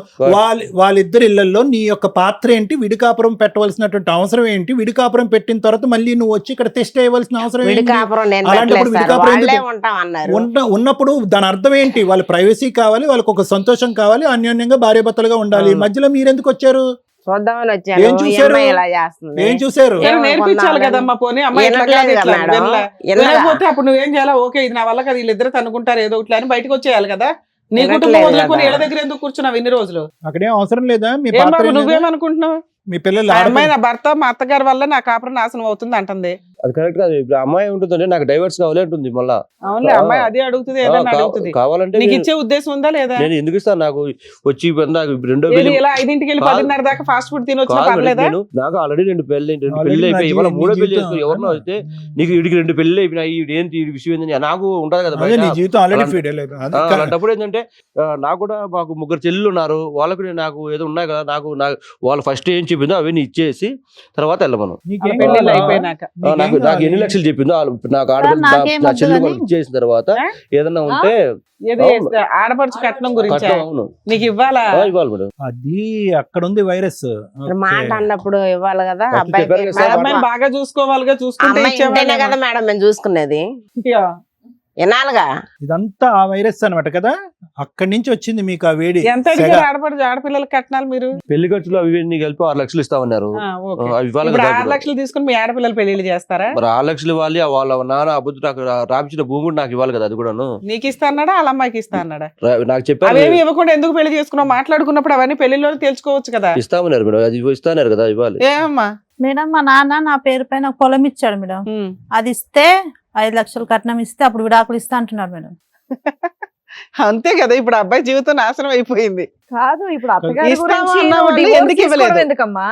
వాళ్ళిద్దరి ఇళ్లలో నీ యొక్క పాత్ర ఏంటి? విడికాపురం పెట్టవలసినటువంటి అవసరం ఏంటి? విడికాపురం పెట్టిన తర్వాత మళ్ళీ నువ్వు వచ్చి ఇక్కడ టెస్ట్ చేయవలసిన అవసరం ఏంటి? విడికాపురం నేను అలాంటప్పుడు పెట్టలేదు సార్, విడికాపురం వాళ్ళే ఎందుకు? ఉంటాం అన్నారు. ఉన్నప్పుడు దాని అర్థం ఏంటి? వాళ్ళ ప్రైవసీ కావాలి, వాళ్ళకి ఒక సంతోషం కావాలి, అన్యోన్యంగా భార్యాభర్తలుగా ఉండాలి. మధ్యలో మీరెందుకు వచ్చారు? చూద్దామని ఏం వచ్చాను, ఈ చూశారు? అమ్మాయి ఇలా చేస్తుంది. ఏం చూసారు? సరే నేర్పించాలి కదమ్మా. పోనీ అమ్మాయి ఇట్లా కాదు, ఇట్లా వినకపోతే అప్పుడు నువ్వేం చేయాలి? ఓకే ఇది నా వల్ల కదా, వీళ్ళిద్దరు తనుకుంటారు ఏదో ఒకటి అని బయటకు వచ్చేయాలి కదా. నీ కుటుంబం వదులుకొని ఇళ్ళ దగ్గర ఎందుకు కూర్చున్నావు ఇన్ని రోజులు? అక్కడేం అవసరం లేదా? మీ ఏం పాత్ర బాబు ఏం లేదా? నువ్వేమనుకుంటున్నావు? మీ పిల్లలు ఆ అమ్మాయి నా భర్త మా అత్తగారి వల్ల నా కాపురం నాశనం అవుతుంది అంటుంది. అది కరెక్ట్ కాదు. ఇప్పుడు అమ్మాయి ఉంటుందంటే నాకు డైవర్స్ కావాలి అంటుంది మళ్ళా. అవునులే, అమ్మాయి అదే అడుగుతుంది, ఏదన్నా అడుగుతుంది. కావాలంటే నీకు ఇచ్చే ఉద్దేశం ఉందా లేదా? నేను ఎందుకు ఇస్తాను? నాకు వచ్చి నాకు రెండో ఏది పెళ్లి ఇలా 5కి వెళ్ళి 10:30 దాకా ఫాస్ట్ ఫుడ్ తినొచ్చినా కాదు మేడం, పర్లేదా? నేను నాకు ఆల్రెడీ 2 పెళ్లి Already అయిపోయి నా ఇవాళ 3వ పెళ్లి జీవితం. చేస్తూ ఎవరినో అయితే నీకు వీడికి 2 పెళ్లి అయిపోయినాయి, ఏంటి ఈ విషయం ఏంటని నాకు ఉంటది కదా అదే నీ బయట. జీవితం ఆల్రెడీ అలాంటి- ఫీడ్ అయ్యలేదు. అలాంటప్పుడు ఏంటంటే నాకు కూడా మాకు 3 చెల్లెలు ఉన్నారు, వాళ్ళకు నాకు ఏదో ఉన్నాయి కదా, నాకు వాళ్ళు ఫస్ట్ ఏం చెప్పిందో అవన్నీ ఇచ్చేసి తర్వాత వెళ్ళమను. పెళ్ళిళ్ళు అయిపోయినాక నాకు నాకు ఎన్ని లక్షలు చెప్పిందో నాకు ఆడపిల్ల నాకేం నా వద్దు చెల్లి కానీ- వాళ్ళకి ఇచ్చేసిన తర్వాత ఏదన్నా ఉంటే ఏది అవును. ఆడపడుచు కట్నం గురించి కట్నం, అవును నీకు ఇవ్వాలా ఇవ్వాలి మేడం. అది అక్కడ ఉంది వైరస్. మాట అన్నప్పుడు ఇవ్వాలి కదా First అబ్బాయికి చెప్పారు కదా ఆ సార్, అమ్మాయిని బాగా చూసుకోవాలిగా, చూసుకుంటే అమ్మాయి ఉంటేనే కదా ఇచ్చేవాళ్ళేమో. మేడం మేము చూసుకునేది వినాలిగా. ఇదంతా ఆ వైరస్ అన్నమాట కదా, అక్కడి నుంచి వచ్చింది మీకు ఆ వేడి. ఎంత సెగ. అడిగారు ఆడపడుచు ఆడపిల్లలకి కట్నాలు మీరు? పెళ్లి ఖర్చులు అవి ఇవన్నీ కలిపి 6 లక్షలు ఇస్తామన్నారు. ఓకే. అవి ఇవ్వాలి ఇప్పుడు కదా 6 ఇప్పుడు. లక్షలు తీసుకుని మీ ఆడపిల్లల పెళ్లిళ్ళు చేస్తారా? మరి 6 లక్షలు ఇవ్వాలి, వాళ్ళ నాన్న అబద్ధం నాకు రాపించిన భూమి కూడా నాకు ఇవ్వాలి కదా, అది కూడాను నీకు ఇస్తా అన్నాడా వాళ్ళ అమ్మాయికి ఇస్తా అన్నాడా? నాకు చెప్పారు అవేమి ఇవ్వకుండా ఎందుకు పెళ్లి చేసుకున్నావు? మాట్లాడుకున్నప్పుడు అవన్నీ పెళ్లిలో తెలుసుకోవచ్చు కదా. ఇస్తామన్నారు మేడం, అది ఇస్తాన్నారు కదా, ఇవ్వాలి. ఏమమ్మా? మేడం మా నాన్న నా పేరు పైన ఒక పొలం ఇచ్చాడు మేడం. ఉమ్. అది ఇస్తే 5 లక్షలు కట్నం ఇస్తే అప్పుడు విడాకులు ఇస్తా అంటున్నారు మేడం. అంతే కదా, ఇప్పుడు అబ్బాయి జీవితం నాశనం అయిపోయింది. కాదు ఇప్పుడు అత్తగారి ఇస్తాము గురించి అన్న నువ్వు వాళ్ళు divorce ఎందుకు తీసుకోవడం ఇవ్వలేదు? ఎందుకమ్మా?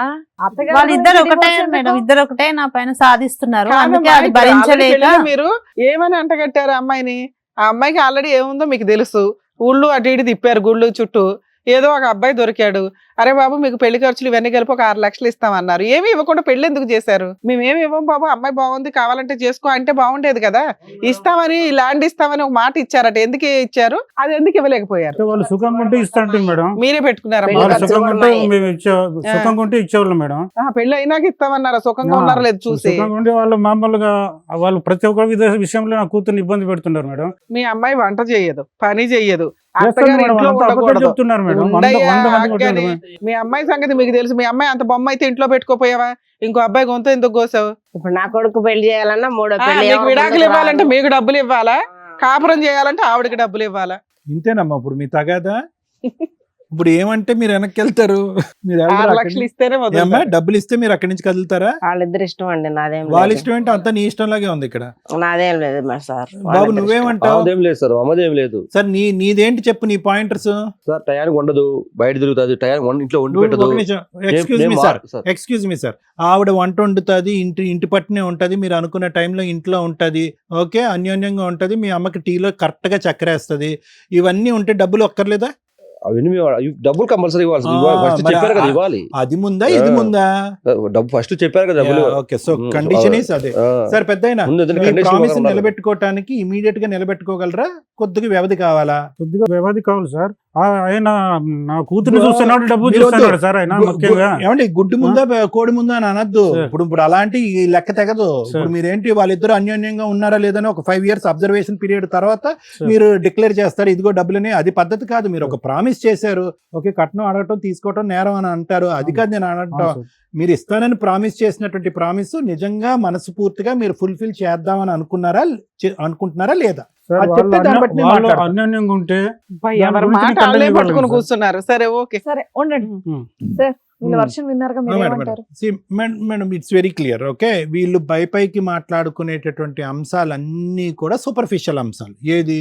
అత్తగారి వాళ్ళిద్దరు గురించి ఒకటే divorce మేడం, ఎందుకు? ఇద్దరు ఒకటే నా పైన సాధిస్తున్నారు. అందుకే కాదమ్మా, అది ఇప్పుడు భరించలేక ఆల్రెడీ పెళ్లిలో మీరు ఏమని అంటగట్టారు అమ్మాయిని? ఆ అమ్మాయికి ఆల్రెడీ ఏముందో మీకు తెలుసు. ఊళ్ళు అటు ఇటు తిప్పారు, గుళ్ళు చుట్టూ. ఏదో ఒక అబ్బాయి దొరికాడు, అరే బాబు మీకు పెళ్లి ఖర్చులు ఇవన్నీ కలిపి ఒక 6 లక్షలు ఇస్తామన్నారు. ఏమి ఇవ్వకుండా పెళ్లి ఎందుకు చేశారు? మేమేమి ఇవ్వం బాబు, అమ్మాయి బాగుంది కావాలంటే చేసుకో అంటే బాగుండేది కదా. ఇస్తామని ల్యాండ్ ఇస్తామని ఒక మాట ఇచ్చారట, ఎందుకు ఇచ్చారు? అది ఎందుకు ఇవ్వలేకపోయారు? అంటే వాళ్ళు సుఖంగా ఉంటే ఇస్తాంటే మేడం, మీరే పెట్టుకున్నారా? పెళ్లి వాళ్ళు ఖర్చులు సుఖంగా ఉంటే ఉన్నాయి. మేము సుఖంగా ఉంటే ఇచ్చేవాళ్ళం మేడం. పెళ్లి అయినాక ఇస్తామన్నారా? సుఖంగా ఉన్నారో లేదు చూసి. సుఖంగా ఉంటే వాళ్ళు మామూలుగా వాళ్ళు ప్రతి ఒక్క విషయంలో నా కూతుర్ని ఇబ్బంది పెడుతున్నారు మేడం. మీ అమ్మాయి వంట చెయ్యదు, పని చెయ్యదు, చేస్తారు అత్తగారి మేడం, ఇంట్లో వాళ్ళంతా అబద్ధాలు ఉండకూడదు. చెప్తున్నారు మేడం. ఉండయ్యా, 100 మంది ఆగ్గాని. కొట్టారు. మీ అమ్మాయి సంగతి మీకు తెలుసు. మీ అమ్మాయి అంత బొమ్మ అయితే ఇంట్లో పెట్టుకోపోయావా? ఇంకో అబ్బాయి గొంతు ఎందుకు కోసావు? ఇప్పుడు నా కొడుకు పెళ్లి చేయాలన్నా మూడో ఆ, పెళ్లి మీకు ఎవరు విడాకులు ముందుకు ఇవ్వాలంటే రారు. మీకు డబ్బులు ఇవ్వాలా? కాపురం చేయాలంటే ఆవిడకి డబ్బులు ఇవ్వాలా? ఇంతేనమ్మా ఇప్పుడు మీ తగాదా. ఇప్పుడు ఏమంటే మీరు వెనక్కి వెళ్తారు, మీరు 6 వెళ్తారు అక్కడి లక్షలు నుంచి. ఇస్తేనే ఏమ్మా వదులుతారు. డబ్బులు ఇస్తే మీరు అక్కడి నుంచి కదులుతారా? వాళ్ళిద్దరు ఇష్టం అండి, నాదేం వాళ్ళ లేదు. ఇష్టం ఏంటి, అంతా నీ ఇష్టం లాగే ఉంది ఇక్కడ. నాదేం లేదు మరి సార్. బాబు వాళ్ళిద్దరి నువ్వేమంటావు? అమ్మదేం లేదు సార్, అమ్మదేం లేదు సార్ నీదేంటి చెప్పు, నీ పాయింటర్స్. సార్. టయానికి ఉండదు, బయట తిరుగుతుంది, టయానికి ఇంట్లో వండి పెట్టదు. Excuse me sir, sir. Excuse me sir, ఆవిడ వంట వండుతుంది, ఇంటి పట్టునే ఉంటది, మీరు అనుకున్న టైంలో ఇంట్లో ఉంటది, ఓకే, అన్యోన్యంగా ఉంటది, మీ అమ్మకి టీలో కరెక్ట్ గా చక్కెరేస్తుంది, ఇవన్నీ ఉంటే డబ్బులు ఒక్కర్లేదా? అవన్నీ డబ్బులు కంపల్సరీ ఇవ్వాలి. ఫస్ట్ మరి చెప్పారు కదా ఇవ్వాలి. అది ముందా ఇది ముందా? డబ్బు ఫస్ట్ చెప్పారు కదా డబ్బులు. ఓకే, సో కండిషన్ ఈస్ అదే. సార్ పెద్దయినా ముందు ఏదైనా మీ condition ప్రామిస్ ఉండాలి. నిలబెట్టుకోవటానికి ఇమీడియట్ గా నిలబెట్టుకోగలరా? కొద్దిగా వ్యవధి కావాలా? కొద్దిగా వ్యవధి కావాలి సార్. ఆయన నా కూతురు చూస్తున్నాడు, డబ్బు మీరు వద్దు. చూస్తున్నాడు సార్. ఆయన ముఖ్యంగా ఏమండి గుడ్డు ముందా కోడి ముందా అని అనద్దు. సార్. ఇప్పుడు అలాంటి ఈ లెక్క తెగదు. సార్. ఇప్పుడు మీరేంటి వాళ్ళిద్దరు అన్యోన్యంగా ఉన్నారా లేదని ఒక 5 years అబ్జర్వేషన్ పీరియడ్ తర్వాత సార్. మీరు డిక్లేర్ చేస్తారు ఇదిగో డబ్బులని. అది పద్ధతి కాదు. మీరు ఒక ప్రామిస్ చేశారు, ఓకే, కట్నం అడగటం తీసుకోవటం నేరం అని అంటారు, అది కాదు నేను అనటం. అవును సార్. మీరు ఇస్తానని ప్రామిస్ చేసినటువంటి ప్రామిస్ నిజంగా మనస్ఫూర్తిగా మీరు ఫుల్ఫిల్ చేద్దామని అనుకుంటున్నారా లేదా? సార్, అది వాళ్ళు చెప్తే దాన్ని బట్టి నేను వాళ్ళు మాట్లాడతాను. అన్యోన్యంగా ఉంటే అబ్బాయి, దాని ఎవరి గురించి మాట మీకు వాళ్ళే కంటెంట్ పట్టుకుని ఇవ్వాలి కూర్చున్నారు. సరే ఓకే. సరే ఉండండి ఉమ్. సార్, వీళ్ళ వర్షం విన్నారుగా, మీరు ఏమంటారు? Madam it's very clear. Okay, వీళ్ళు పైకి మాట్లాడుకునేటటువంటి అంశాలన్నీ కూడా సూపర్ఫిషియల్ అంశాలు. ఏది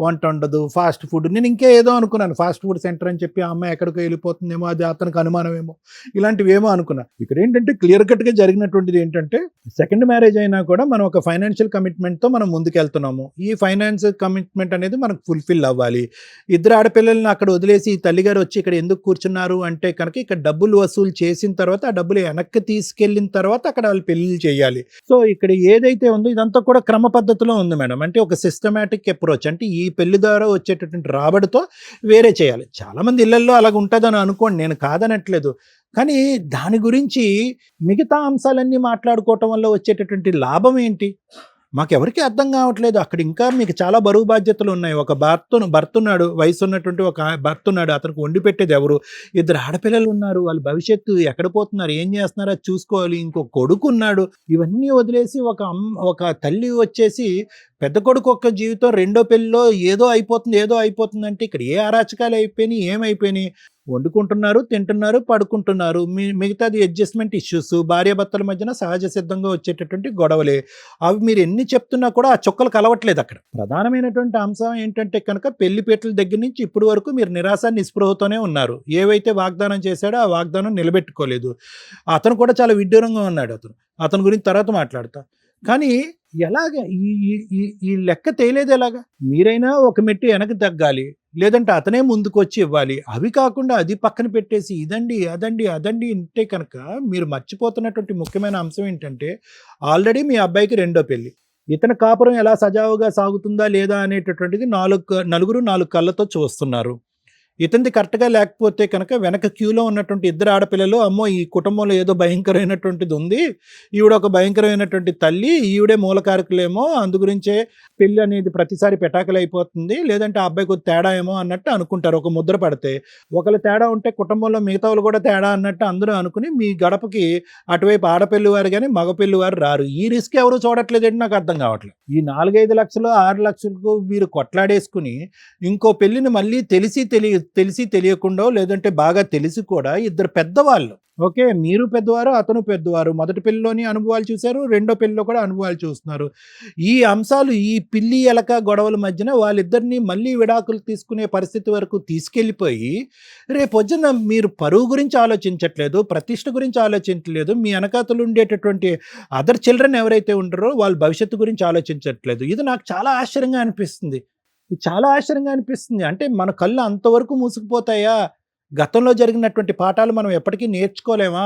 వంట ఉండదు, ఫాస్ట్ ఫుడ్. నేను ఇంకా ఏదో అనుకున్నాను, ఫాస్ట్ ఫుడ్ సెంటర్ అని చెప్పి ఆ అమ్మాయి ఎక్కడికో వెళ్ళిపోతుందేమో, అది అతనికి అనుమానమేమో, ఇలాంటివి ఏమో అనుకున్నా. ఇక్కడ ఏంటంటే క్లియర్ కట్ గా జరిగినటువంటిది ఏంటంటే సెకండ్ మ్యారేజ్ అయినా కూడా మనం ఒక ఫైనాన్షియల్ కమిట్మెంట్ తో మనం ముందుకెళ్తున్నాము. ఈ ఫైనాన్షియల్ కమిట్మెంట్ అనేది మనకు ఫుల్ఫిల్ అవ్వాలి. ఇద్దరు ఆడపిల్లల్ని అక్కడ వదిలేసి ఈ తల్లిగారు వచ్చి ఇక్కడ ఎందుకు కూర్చున్నారు అంటే కనుక ఇక్కడ డబ్బులు వసూలు చేసిన తర్వాత ఆ డబ్బులు వెనక్కి తీసుకెళ్లిన తర్వాత అక్కడ వాళ్ళు పెళ్లి చేయాలి. సో ఇక్కడ ఏదైతే ఉందో ఇదంతా కూడా క్రమ పద్ధతిలో ఉంది మేడం. అంటే ఒక సిస్టమేటిక్ అప్రోచ్. అంటే ఈ పెళ్లి ద్వారా వచ్చేటటువంటి రాబడితో వేరే చేయాలి. చాలా మంది ఇళ్లలో అలాగ ఉంటుందని అనుకోండి, నేను కాదనట్లేదు. కానీ దాని గురించి మిగతా అంశాలన్నీ మాట్లాడుకోవటం వల్ల వచ్చేటటువంటి లాభం ఏంటి మాకెవరికి అర్థం కావట్లేదు. అక్కడ ఇంకా మీకు చాలా బరువు బాధ్యతలు ఉన్నాయి. ఒక భర్త ఉన్నాడు, వయసు ఉన్నటువంటి ఒక భర్త ఉన్నాడు, అతనికి వండి పెట్టేది ఎవరు? 2 ఆడపిల్లలు ఉన్నారు, వాళ్ళ భవిష్యత్తు ఎక్కడ పోతున్నారు, ఏం చేస్తున్నారో అది చూసుకోవాలి. ఇంకో కొడుకు ఉన్నాడు. ఇవన్నీ వదిలేసి ఒక తల్లి వచ్చేసి పెద్ద కొడుకు ఒక్క జీవితం, రెండో పెళ్ళిలో ఏదో అయిపోతుంది అంటే ఇక్కడ ఏ అరాచకాలు అయిపోయినాయి, ఏమైపోయినాయి? వండుకుంటున్నారు, తింటున్నారు, పడుకుంటున్నారు. మిగతాది అడ్జస్ట్మెంట్ ఇష్యూస్, భార్యాభర్తల మధ్యన సహజ సిద్ధంగా వచ్చేటటువంటి గొడవలే. అవి మీరు ఎన్ని చెప్తున్నా కూడా ఆ చుక్కలు కలవట్లేదు. అక్కడ ప్రధానమైనటువంటి అంశం ఏంటంటే కనుక పెళ్లిపేటల దగ్గర నుంచి ఇప్పుడు వరకు మీరు నిరాశ నిస్పృహతోనే ఉన్నారు. ఏవైతే వాగ్దానం చేశాడో ఆ వాగ్దానం నిలబెట్టుకోలేదు. అతను కూడా చాలా విడ్డూరంగా ఉన్నాడు. అతని గురించి తర్వాత మాట్లాడతా. కానీ ఎలాగ ఈ లెక్క తేలేదు ఎలాగా? మీరైనా ఒక మెట్టు వెనక్కి తగ్గాలి. లేదంటే అతనే ముందుకు వచ్చి ఇవ్వాలి. అవి కాకుండా అది పక్కన పెట్టేసి ఇదండి అదండి అదండి అంటే కనుక మీరు మర్చిపోతున్నటువంటి ముఖ్యమైన అంశం ఏంటంటే ఆల్రెడీ మీ అబ్బాయికి రెండో పెళ్లి. ఇతని కాపురం ఎలా సజావుగా సాగుతుందా లేదా అనేటటువంటిది నలుగురు 4 కళ్ళతో చూస్తున్నారు. ఇతనిది కరెక్ట్గా లేకపోతే కనుక వెనక క్యూలో ఉన్నటువంటి ఇద్దరు ఆడపిల్లలు అమ్మో ఈ కుటుంబంలో ఏదో భయంకరమైనటువంటిది ఉంది, ఈవిడ ఒక భయంకరమైనటువంటి తల్లి, ఈవిడే మూలకారకులేమో, అందుగురించే పెళ్ళి అనేది ప్రతిసారి పెటాకులు అయిపోతుంది, లేదంటే ఆ అబ్బాయికి ఒక తేడా ఏమో అన్నట్టు అనుకుంటారు. ఒక ముద్ర పడితే ఒకళ్ళు తేడా ఉంటే కుటుంబంలో మిగతా వాళ్ళు కూడా తేడా అన్నట్టు అందరూ అనుకుని మీ గడపకి అటువైపు ఆడపిల్లి వారు కానీ మగపిల్లి వారు రారు. ఈ రిస్క్ ఎవరు చూడట్లేదంటే నాకు అర్థం కావట్లేదు. ఈ 4-5 లక్షలు 6 లక్షలకు మీరు కొట్లాడేసుకుని ఇంకో పెళ్లిని మళ్ళీ తెలిసి తెలియకుండా లేదంటే బాగా తెలిసి కూడా ఇద్దరు పెద్దవాళ్ళు, ఓకే, మీరు పెద్దవారు అతను పెద్దవారు, మొదటి పెళ్లిలోని అనుభవాలు చూశారు, రెండో పెళ్లిలో కూడా అనుభవాలు చూస్తున్నారు. ఈ అంశాలు ఈ పిల్లి ఎలక గొడవల మధ్యన వాళ్ళిద్దరిని మళ్ళీ విడాకులు తీసుకునే పరిస్థితి వరకు తీసుకెళ్ళిపోయి రేపొద్దున మీరు పరువు గురించి ఆలోచించట్లేదు, ప్రతిష్ట గురించి ఆలోచించట్లేదు, మీ వెనకాతలు ఉండేటటువంటి అదర్ చిల్డ్రన్ ఎవరైతే ఉంటారో వాళ్ళ భవిష్యత్తు గురించి ఆలోచించట్లేదు. ఇది నాకు చాలా ఆశ్చర్యంగా అనిపిస్తుంది. ఇది చాలా ఆశ్చర్యంగా అనిపిస్తుంది. అంటే మన కళ్ళు అంతవరకు మూసుకుపోతాయా? గతంలో జరిగినటువంటి పాఠాలు మనం ఎప్పటికీ నేర్చుకోలేమా?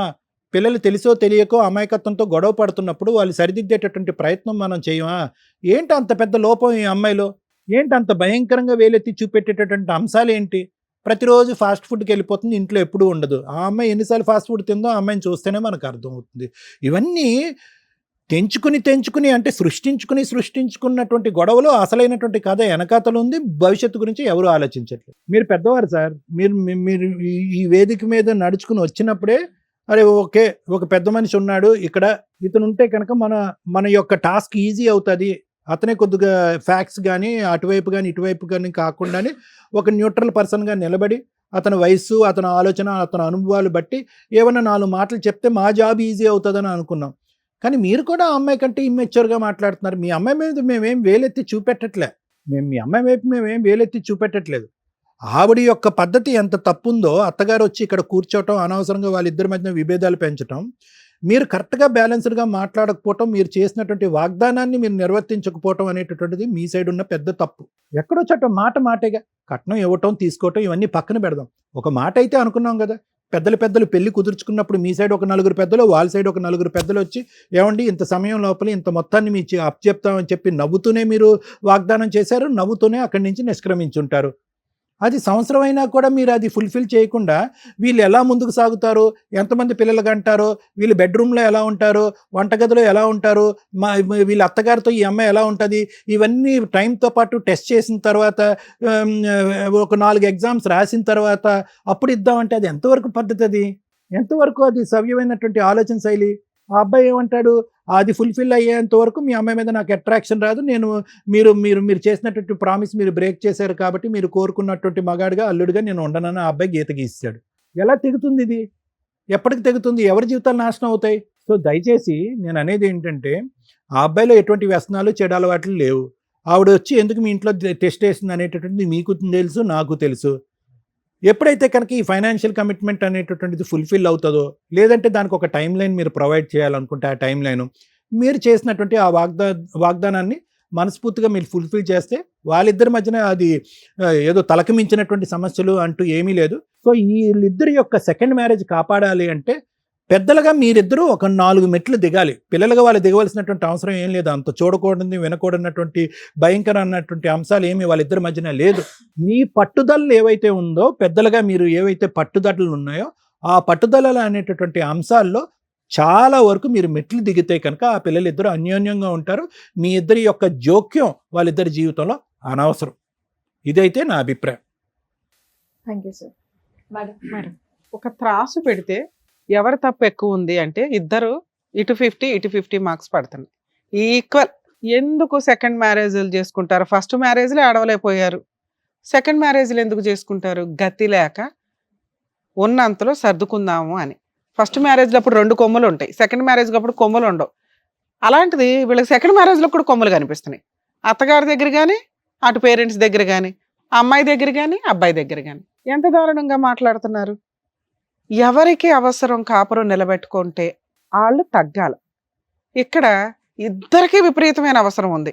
పిల్లలు తెలిసో తెలియకో అమాయకత్వంతో గొడవ పడుతున్నప్పుడు వాళ్ళు సరిదిద్దేటటువంటి ప్రయత్నం మనం చేయమా? ఏంటి అంత పెద్ద లోపం ఈ అమ్మాయిలో? ఏంటి అంత భయంకరంగా వేలెత్తి చూపెట్టేటటువంటి అంశాలు ఏంటి? ప్రతిరోజు ఫాస్ట్ ఫుడ్కి వెళ్ళిపోతుంది, ఇంట్లో ఎప్పుడూ ఉండదు. ఆ అమ్మాయి ఎన్నిసార్లు ఫాస్ట్ ఫుడ్ తిందో ఆ అమ్మాయిని చూస్తేనే మనకు అర్థమవుతుంది. ఇవన్నీ తెంచుకుని అంటే సృష్టించుకున్నటువంటి గొడవలు అసలైనటువంటి కథ వెనకాతలు ఉంది. భవిష్యత్తు గురించి ఎవరు ఆలోచించట్లేదు. మీరు పెద్దవారు సార్, మీరు ఈ వేదిక మీద నడుచుకుని వచ్చినప్పుడే అరే ఓకే ఒక పెద్ద మనిషి ఉన్నాడు ఇక్కడ, ఇతను ఉంటే కనుక మన యొక్క టాస్క్ ఈజీ అవుతుంది, అతనే కొద్దిగా ఫ్యాక్ట్స్ కానీ అటువైపు కానీ ఇటువైపు కానీ కాకుండానే ఒక న్యూట్రల్ పర్సన్గా నిలబడి అతని వయస్సు, అతని ఆలోచన, అతని అనుభవాలు బట్టి ఏమన్నా 4 మాటలు చెప్తే మా జాబ్ ఈజీ అవుతుందని అనుకున్నాం. కానీ మీరు కూడా ఆ అమ్మాయి కంటే ఇమ్మెచ్యూర్గా మాట్లాడుతున్నారు. మీ అమ్మాయి మీద మేమేం వేలెత్తి చూపెట్టట్లే, మీ అమ్మాయి వైపు మేమేం వేలెత్తి చూపెట్టట్లేదు. ఆవిడ యొక్క పద్ధతి ఎంత తప్పుందో, అత్తగారు వచ్చి ఇక్కడ కూర్చోవటం, అనవసరంగా వాళ్ళిద్దరి మధ్య విభేదాలు పెంచటం, మీరు కరెక్ట్గా బ్యాలెన్స్డ్గా మాట్లాడకపోవటం, మీరు చేసినటువంటి వాగ్దానాన్ని మీరు నిర్వర్తించకపోవటం అనేటటువంటిది మీ సైడ్ ఉన్న పెద్ద తప్పు. ఎక్కడో చట్టం మాటేగా, కట్నం ఇవ్వటం తీసుకోవటం ఇవన్నీ పక్కన పెడదాం. ఒక మాట అయితే అనుకున్నాం కదా, పెద్దలు పెళ్లి కుదుర్చుకున్నప్పుడు మీ సైడ్ ఒక 4 పెద్దలు, వాళ్ళ సైడ్ ఒక 4 పెద్దలు వచ్చి ఏమండి ఇంత సమయం లోపల ఇంత మొత్తాన్ని మీ అప్పచెప్తామని చెప్పి నవ్వుతూనే మీరు వాగ్దానం చేశారు, నవ్వుతూనే అక్కడి నుంచి నిష్క్రమించుంటారు. అది సంవత్సరం అయినా కూడా మీరు అది ఫుల్ఫిల్ చేయకుండా వీళ్ళు ఎలా ముందుకు సాగుతారు, ఎంతమంది పిల్లలు కంటారో, వీళ్ళు బెడ్రూమ్లో ఎలా ఉంటారు, వంటగదిలో ఎలా ఉంటారు, వీళ్ళ అత్తగారితో ఈ అమ్మాయి ఎలా ఉంటుంది, ఇవన్నీ టైంతో పాటు టెస్ట్ చేసిన తర్వాత ఒక 4 ఎగ్జామ్స్ రాసిన తర్వాత అప్పుడు ఇద్దామంటే అది ఎంతవరకు పద్ధతి? అది ఎంతవరకు అది సవ్యమైనటువంటి ఆలోచన శైలి? ఆ అబ్బాయి ఏమంటాడు, అది ఫుల్ఫిల్ అయ్యేంత వరకు మీ అమ్మాయి మీద నాకు అట్రాక్షన్ రాదు, నేను మీరు చేసినటువంటి ప్రామిస్ మీరు బ్రేక్ చేశారు కాబట్టి మీరు కోరుకున్నటువంటి మగాడిగా అల్లుడిగా నేను ఉండనని ఆ అబ్బాయి గీత గీస్తాడు. ఎలా తెగుతుంది ఇది? ఎప్పటికి తెగుతుంది? ఎవరి జీవితాలు నాశనం అవుతాయి? సో దయచేసి నేను అనేది ఏంటంటే ఆ అబ్బాయిలో ఎటువంటి వ్యసనాలు చెడు అలవాట్లు లేవు. ఆవిడ వచ్చి ఎందుకు మీ ఇంట్లో టెస్ట్ వేసింది అనేటటువంటిది మీకు తెలుసు, నాకు తెలుసు. ఎప్పుడైతే కనుక ఈ ఫైనాన్షియల్ కమిట్మెంట్ అనేటటువంటిది ఫుల్ఫిల్ అవుతుందో, లేదంటే దానికి ఒక టైం లైన్ మీరు ప్రొవైడ్ చేయాలనుకుంటే ఆ టైం లైన్ మీరు చేసినటువంటి ఆ వాగ్దానాన్ని మనస్ఫూర్తిగా మీరు ఫుల్ఫిల్ చేస్తే వాళ్ళిద్దరి మధ్యన అది ఏదో తలకి మించినటువంటి సమస్యలు అంటూ ఏమీ లేదు. సో వీళ్ళిద్దరి యొక్క సెకండ్ మ్యారేజ్ కాపాడాలి అంటే పెద్దలుగా మీరిద్దరూ ఒక 4 మెట్లు దిగాలి. పిల్లలుగా వాళ్ళు దిగవలసినటువంటి అవసరం ఏం లేదు. అంత చూడకూడదు వినకూడనటువంటి భయంకర అన్నటువంటి అంశాలు ఏమి వాళ్ళిద్దరి మధ్యన లేదు. మీ పట్టుదలలు ఏవైతే ఉందో, పెద్దలుగా మీరు ఏవైతే పట్టుదలలు ఉన్నాయో ఆ పట్టుదలలు అనేటటువంటి అంశాల్లో చాలా వరకు మీరు మెట్లు దిగితే కనుక ఆ పిల్లలిద్దరూ అన్యోన్యంగా ఉంటారు. మీ ఇద్దరి యొక్క జోక్యం వాళ్ళిద్దరి జీవితంలో అనవసరం. ఇదైతే నా అభిప్రాయం. Thank you sir. మేడం ఒక త్రాసు పెడితే ఎవరి తప్పు ఎక్కువ ఉంది అంటే ఇద్దరు ఇటు 50 మార్క్స్ పడుతున్నాయి, ఈక్వల్. ఎందుకు సెకండ్ మ్యారేజ్లు చేసుకుంటారు? ఫస్ట్ మ్యారేజ్లే ఆడవలేకపోయారు, సెకండ్ మ్యారేజ్లు ఎందుకు చేసుకుంటారు? గతి లేక ఉన్నంతలో సర్దుకుందాము అని. ఫస్ట్ మ్యారేజ్లో అప్పుడు 2 కొమ్ములు ఉంటాయి, సెకండ్ మ్యారేజ్లో అప్పుడు కొమ్ములు ఉండవు. అలాంటిది వీళ్ళకి సెకండ్ మ్యారేజ్లో కూడా కొమ్ములు కనిపిస్తున్నాయి. అత్తగారి దగ్గర కానీ, అటు పేరెంట్స్ దగ్గర కానీ, అమ్మాయి దగ్గర కానీ, అబ్బాయి దగ్గర కానీ. ఎంత దారుణంగా మాట్లాడుతున్నారు. ఎవరికి అవసరం కాపురం నిలబెట్టుకుంటే వాళ్ళు తగ్గాలి. ఇక్కడ ఇద్దరికి విపరీతమైన అవసరం ఉంది,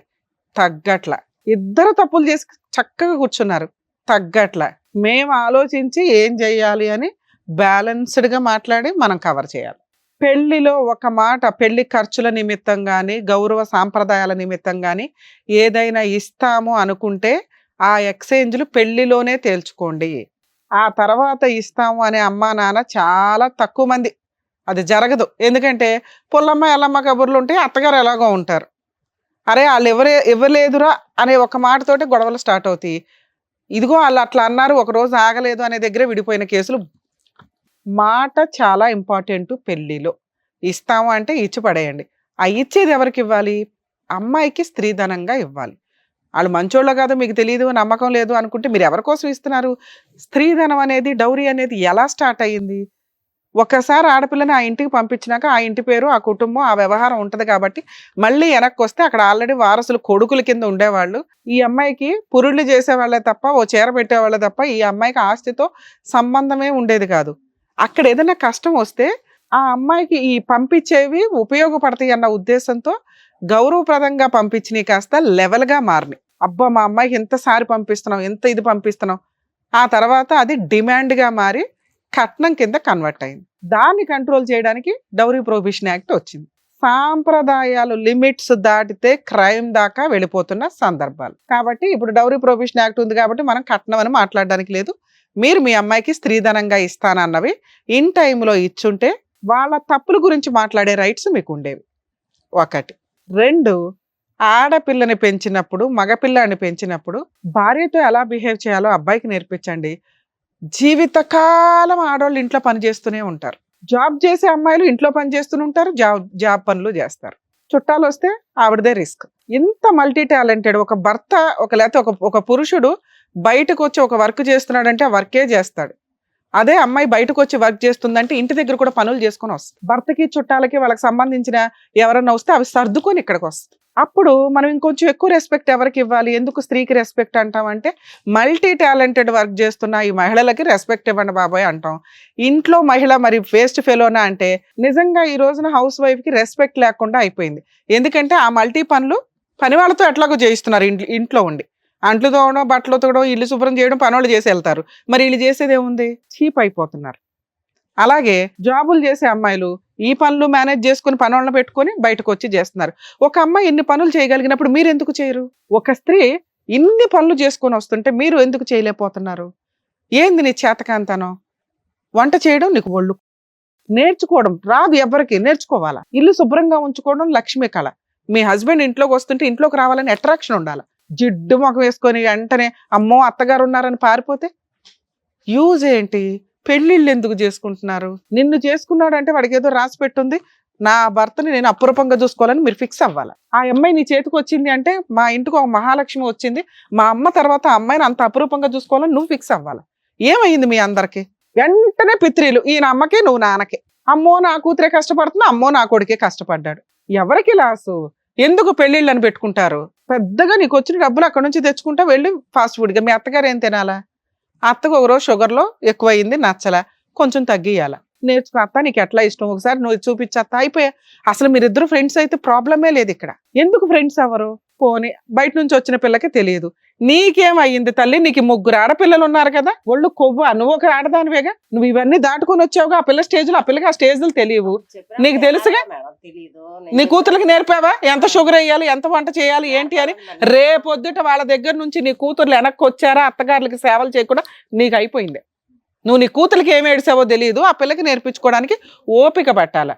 తగ్గట్ల. ఇద్దరు తప్పులు చేసి చక్కగా కూర్చున్నారు, తగ్గట్ల మేము ఆలోచించి ఏం చెయ్యాలి అని బ్యాలెన్స్డ్గా మాట్లాడి మనం కవర్ చేయాలి. పెళ్లిలో ఒక మాట, పెళ్లి ఖర్చుల నిమిత్తం కానీ గౌరవ సాంప్రదాయాల నిమిత్తం కానీ ఏదైనా ఇస్తాము అనుకుంటే ఆ ఎక్స్చేంజ్లు పెళ్లిలోనే తేల్చుకోండి. ఆ తర్వాత ఇస్తాము అనే అమ్మా నాన్న చాలా తక్కువ మంది, అది జరగదు. ఎందుకంటే పుల్లమ్మ ఎల్లమ్మ కబుర్లు ఉంటే అత్తగారు ఎలాగో ఉంటారు, అరే వాళ్ళు ఇవ్వలేదురా అనే ఒక మాటతోటి గొడవలు స్టార్ట్ అవుతాయి. ఇదిగో వాళ్ళు అట్లా అన్నారు, ఒక రోజు ఆగలేదు అనే దగ్గర విడిపోయిన కేసులు. మాట చాలా ఇంపార్టెంట్. పెళ్లిలో ఇస్తాము అంటే ఇచ్చి పడేయండి. ఆ ఇచ్చేది ఎవరికి ఇవ్వాలి? అమ్మాయికి స్త్రీధనంగా ఇవ్వాలి. వాళ్ళు మంచోళ్ళో కాదో మీకు తెలియదు, నమ్మకం లేదు అనుకుంటే మీరు ఎవరి కోసం ఇస్తున్నారు? స్త్రీధనం అనేది, డౌరీ అనేది ఎలా స్టార్ట్ అయ్యింది? ఒకసారి ఆడపిల్లని ఆ ఇంటికి పంపించినాక ఆ ఇంటి పేరు, ఆ కుటుంబం, ఆ వ్యవహారం ఉంటుంది కాబట్టి మళ్ళీ వెనక్కి వస్తే అక్కడ ఆల్రెడీ వారసులు కొడుకుల కింద ఉండేవాళ్ళు. ఈ అమ్మాయికి పురుళ్ళు చేసేవాళ్ళే తప్ప, ఓ చీర పెట్టేవాళ్ళే తప్ప ఈ అమ్మాయికి ఆస్తితో సంబంధమే ఉండేది కాదు. అక్కడ ఏదైనా కష్టం వస్తే ఆ అమ్మాయికి ఈ పంపించేవి ఉపయోగపడతాయి అన్న ఉద్దేశంతో గౌరవప్రదంగా పంపించినవి కాస్త లెవెల్గా మారినాయి. అబ్బా మా అమ్మాయికి ఎంత సారి పంపిస్తున్నాం, ఎంత ఇది పంపిస్తున్నాం. ఆ తర్వాత అది డిమాండ్గా మారి కట్నం కింద కన్వర్ట్ అయింది. దాన్ని కంట్రోల్ చేయడానికి డౌరీ ప్రొహిబిషన్ యాక్ట్ వచ్చింది. సాంప్రదాయాలు లిమిట్స్ దాటితే క్రైమ్ దాకా వెళ్ళిపోతున్న సందర్భాలు. కాబట్టి ఇప్పుడు డౌరీ ప్రొహిబిషన్ యాక్ట్ ఉంది కాబట్టి మనం కట్నం అని మాట్లాడడానికి లేదు. మీరు మీ అమ్మాయికి స్త్రీధనంగా ఇస్తానన్నవి ఇన్ టైంలో ఇచ్చుంటే వాళ్ళ తప్పుల గురించి మాట్లాడే రైట్స్ మీకు ఉండేవి. ఒకటి. రెండు, ఆడపిల్లని పెంచినప్పుడు, మగపిల్లాన్ని పెంచినప్పుడు భార్యతో ఎలా బిహేవ్ చేయాలో అబ్బాయికి నేర్పించండి. జీవితకాలం ఆడవాళ్ళు ఇంట్లో పని చేస్తూనే ఉంటారు. జాబ్ చేసే అమ్మాయిలు ఇంట్లో పని చేస్తూనే ఉంటారు, జాబ్ పనులు చేస్తారు. చుట్టాలు వస్తే ఆవిడదే రిస్క్. ఇంత మల్టీ టాలెంటెడ్ ఒక భర్త, లేకపోతే ఒక పురుషుడు బయటకు వచ్చి ఒక వర్క్ చేస్తున్నాడంటే ఆ వర్కే చేస్తాడు. అదే అమ్మాయి బయటకు వచ్చి వర్క్ చేస్తుందంటే ఇంటి దగ్గర కూడా పనులు చేసుకొని వస్తుంది. భర్తకి చుట్టాలకి వాళ్ళకి సంబంధించిన ఎవరన్నా వస్తే అవి సర్దుకొని ఇక్కడికి వస్తుంది. అప్పుడు మనం ఇంకొంచెం ఎక్కువ రెస్పెక్ట్ ఎవరికి ఇవ్వాలి? ఎందుకు స్త్రీకి రెస్పెక్ట్ అంటామంటే మల్టీ టాలెంటెడ్ వర్క్ చేస్తున్న ఈ మహిళలకి రెస్పెక్ట్ ఇవ్వండి బాబాయ్ అంటాం. ఇంట్లో మహిళ మరి వేస్ట్ ఫెలోనా అంటే నిజంగా ఈ రోజున హౌస్ వైఫ్కి రెస్పెక్ట్ లేకుండా అయిపోయింది. ఎందుకంటే ఆ మల్టీ పనులు పని వాళ్ళతో ఎట్లాగో చేయిస్తున్నారు. ఇంట్లో ఉండి అంట్లు తోవడం, బట్టలు తోవడం, ఇల్లు శుభ్రం చేయడం పనులు చేసి వెళ్తారు. మరి వీళ్ళు చేసేది ఏముంది? చీప్ అయిపోతున్నారు. అలాగే జాబులు చేసే అమ్మాయిలు ఈ పనులు మేనేజ్ చేసుకుని పనులను పెట్టుకొని బయటకు వచ్చి చేస్తున్నారు. ఒక అమ్మాయి ఇన్ని పనులు చేయగలిగినప్పుడు మీరు ఎందుకు చేయరు? ఒక స్త్రీ ఇన్ని పనులు చేసుకొని వస్తుంటే మీరు ఎందుకు చేయలేకపోతున్నారు? ఏంది నీ చేతకాంతనం? వంట చేయడం నీకు ఒళ్ళు, నేర్చుకోవడం రాదు ఎవరికి, నేర్చుకోవాలా. ఇల్లు శుభ్రంగా ఉంచుకోవడం లక్ష్మీ కళ. మీ హస్బెండ్ ఇంట్లోకి వస్తుంటే ఇంట్లోకి రావాలని అట్రాక్షన్ ఉండాలి. జిడ్డు మొఖం వేసుకొని వెంటనే అమ్మో అత్తగారు ఉన్నారని పారిపోతే యూజ్ ఏంటి? పెళ్ళిళ్ళు ఎందుకు చేసుకుంటున్నారు? నిన్ను చేసుకున్నాడంటే వాడికి ఏదో రాసి పెట్టుంది, నా భర్తని నేను అపురూపంగా చూసుకోవాలని మీరు ఫిక్స్ అవ్వాలి. ఆ అమ్మాయి నీ చేతికి వచ్చింది అంటే మా ఇంటికి ఒక మహాలక్ష్మి వచ్చింది, మా అమ్మ తర్వాత ఆ అమ్మాయిని అంత అపురూపంగా చూసుకోవాలని నువ్వు ఫిక్స్ అవ్వాలి. ఏమైంది మీ అందరికి? వెంటనే పిత్రీలు, ఈయన అమ్మకే నువ్వు నాన్నకే. అమ్మో నా కూతురే కష్టపడుతున్నా, అమ్మో నా కొడుకే కష్టపడ్డాడు. ఎవరికి లాసు? ఎందుకు పెళ్ళిళ్ళని పెట్టుకుంటారు? పెద్దగా నీకు వచ్చిన డబ్బులు అక్కడ నుంచి తెచ్చుకుంటా వెళ్ళి ఫాస్ట్ ఫుడ్గా. మీ అత్తగారు ఏం తినాలా? అత్తకు ఒకరోజు షుగర్లో ఎక్కువైంది, నచ్చలా, కొంచెం తగ్గియాల. నేర్చుకో అత్త, నీకు ఎట్లా ఇష్టం ఒకసారి నువ్వు చూపించత్తా, అయిపోయా. అసలు మీరిద్దరు ఫ్రెండ్స్ అయితే ప్రాబ్లమే లేదు ఇక్కడ. ఎందుకు ఫ్రెండ్స్ అవ్వరు? పోనీ బయట నుంచి వచ్చిన పిల్లకి తెలియదు. నీకేమయ్యింది తల్లి? నీకు 3 ఆడపిల్లలు ఉన్నారు కదా, ఒళ్ళు కొవ్వా, నువ్వు ఒక ఆడదానివేగా, నువ్వు ఇవన్నీ దాటుకొని వచ్చావుగా. ఆ పిల్ల స్టేజ్లో, ఆ పిల్లకి ఆ స్టేజ్లు తెలియవు, నీకు తెలుసుగా. నీ కూతురికి నేర్పావా ఎంత షుగర్ వేయాలి, ఎంత వంట చేయాలి, ఏంటి అని? రేపొద్దుట వాళ్ళ దగ్గర నుంచి నీ కూతుర్లు వెనక్కి వచ్చారా, అత్తగారులకి సేవలు చేయకుండా నీకు అయిపోయింది. నువ్వు నీ కూతురికి ఏమి ఏడ్చావో తెలియదు, ఆ పిల్లకి నేర్పించుకోవడానికి ఓపిక పట్టాల.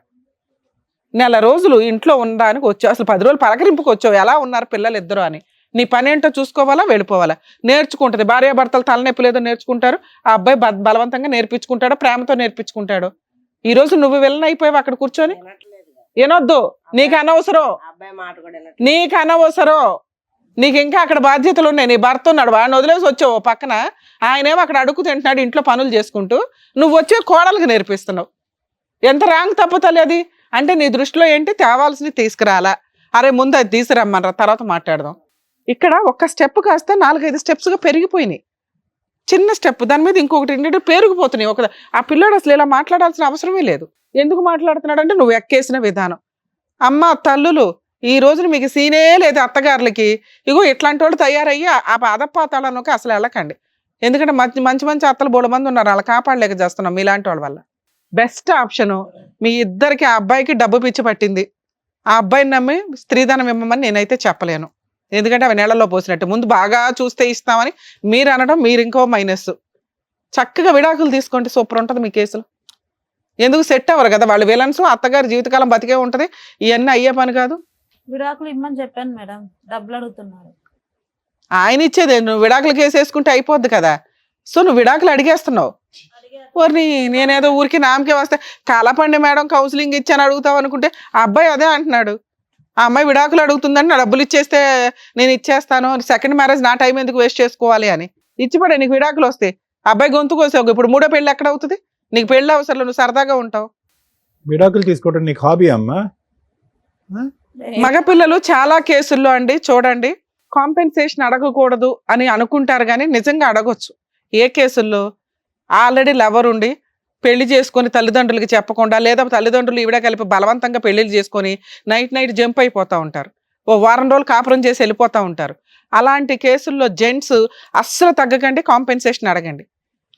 నెల రోజులు ఇంట్లో ఉండడానికి వచ్చావు, అసలు 10 రోజులు పలకరింపుకి వచ్చావు, ఎలా ఉన్నారు పిల్లలు ఇద్దరు అని. నీ పని ఏంటో చూసుకోవాలా, వెళ్ళిపోవాలా. నేర్చుకుంటుంది, భార్యాభర్తలు తలనొప్పి లేదో నేర్చుకుంటారు. ఆ అబ్బాయి బలవంతంగా నేర్పించుకుంటాడో ప్రేమతో నేర్పించుకుంటాడో. ఈ రోజు నువ్వు వెళ్ళనైపోయావు అక్కడ కూర్చొని. వినొద్దు, నీకు అనవసరం, నీకు అనవసరం. నీకు ఇంకా అక్కడ బాధ్యతలు ఉన్నాయి. నీ భర్త ఉన్నాడు, వాడిని వదిలేసి వచ్చావు పక్కన. ఆయనేమో అక్కడ అడుగు తింటున్నాడు ఇంట్లో పనులు చేసుకుంటూ, నువ్వు వచ్చే కోడలకు నేర్పిస్తున్నావు. ఎంత రాంగ్ తప్పుతలే అది. అంటే నీ దృష్టిలో ఏంటి? తేవాల్సినవి తీసుకురాలా, అరే ముందు అది తీసుకురమ్మనరా, తర్వాత మాట్లాడదాం. ఇక్కడ ఒక్క స్టెప్ కాస్త 4-5 స్టెప్స్గా పెరిగిపోయినాయి. చిన్న స్టెప్ దాని మీద ఇంకొకటి పెరిగిపోతున్నాయి. ఆ పిల్లోడు అసలు ఇలా మాట్లాడాల్సిన అవసరమే లేదు. ఎందుకు మాట్లాడుతున్నాడు అంటే నువ్వు ఎక్కేసిన విధానం. అమ్మ తల్లులు, ఈ రోజున మీకు సీనే లేదు అత్తగారులకి. ఇగో ఇట్లాంటి వాళ్ళు తయారయ్యి ఆ పాదపాతాళంలోకి అసలు వెళ్ళకండి. ఎందుకంటే మంచి మంచి అత్తలు బోడు మంది ఉన్నారు, అలా కాపాడలేక చేస్తున్నాం మీలాంటి వాళ్ళ వల్ల. బెస్ట్ ఆప్షను మీ ఇద్దరికి, ఆ అబ్బాయికి డబ్బు పిచ్చి పట్టింది, ఆ అబ్బాయిని నమ్మి స్త్రీధనం ఇవ్వమని నేనైతే చెప్పలేను, ఎందుకంటే అవి నెలలో పోసినట్టు. ముందు బాగా చూస్తే ఇస్తామని మీరు అనడం, మీరు ఇంకో మైనస్. చక్కగా విడాకులు తీసుకోండి, సూపర్ ఉంటుంది మీ కేసులు. ఎందుకు సెట్ అవ్వరు కదా వాళ్ళు విలన్స్, అత్తగారి జీవితకాలం బతికే ఉంటది, ఇవన్నీ అయ్యే పని కాదు. విడాకులు ఇమ్మని చెప్పాను మేడం, డబ్బులు అడుగుతున్నారు. ఆయన ఇచ్చేదే, నువ్వు విడాకులు కేసు వేసుకుంటే అయిపోద్ది కదా. సో నువ్వు విడాకులు అడిగేస్తున్నావు. ఓర్ని నేనేదో ఊరికి నామకే వస్తే కాలపండి మేడం కౌన్సిలింగ్ ఇచ్చాను అడుగుతావు అనుకుంటే, ఆ అబ్బాయి అదే అంటున్నాడు, ఆ అమ్మాయి విడాకులు అడుగుతుందని నా డబ్బులు ఇచ్చేస్తే నేను ఇచ్చేస్తాను, సెకండ్ మ్యారేజ్ నా టైం ఎందుకు వేస్ట్ చేసుకోవాలి అని ఇచ్చిపడే. నీకు విడాకులు వస్తే అబ్బాయి గొంతు కోసావు, ఇప్పుడు మూడో పెళ్లి ఎక్కడ అవుతుంది? నీకు పెళ్లి అవసరం, నువ్వు సరదాగా ఉంటావు. విడాకులు తీసుకోవడం నీకు హాబీ అమ్మా? మగపిల్లలు చాలా కేసుల్లో అండి చూడండి, కాంపెన్సేషన్ అడగకూడదు అని అనుకుంటారు కానీ నిజంగా అడగొచ్చు. ఏ కేసుల్లో ఆల్రెడీ లవర్ ఉండి పెళ్లి చేసుకొని తల్లిదండ్రులకి చెప్పకుండా, లేదా తల్లిదండ్రులు ఈవిడ కలిపి బలవంతంగా పెళ్లిళ్ళు చేసుకొని నైట్ జంప్ అయిపోతూ ఉంటారు, ఓ వారం రోజులు కాపురం చేసి వెళ్ళిపోతూ ఉంటారు. అలాంటి కేసుల్లో జెంట్స్ అస్సలు తగ్గకండి, కాంపెన్సేషన్ అడగండి.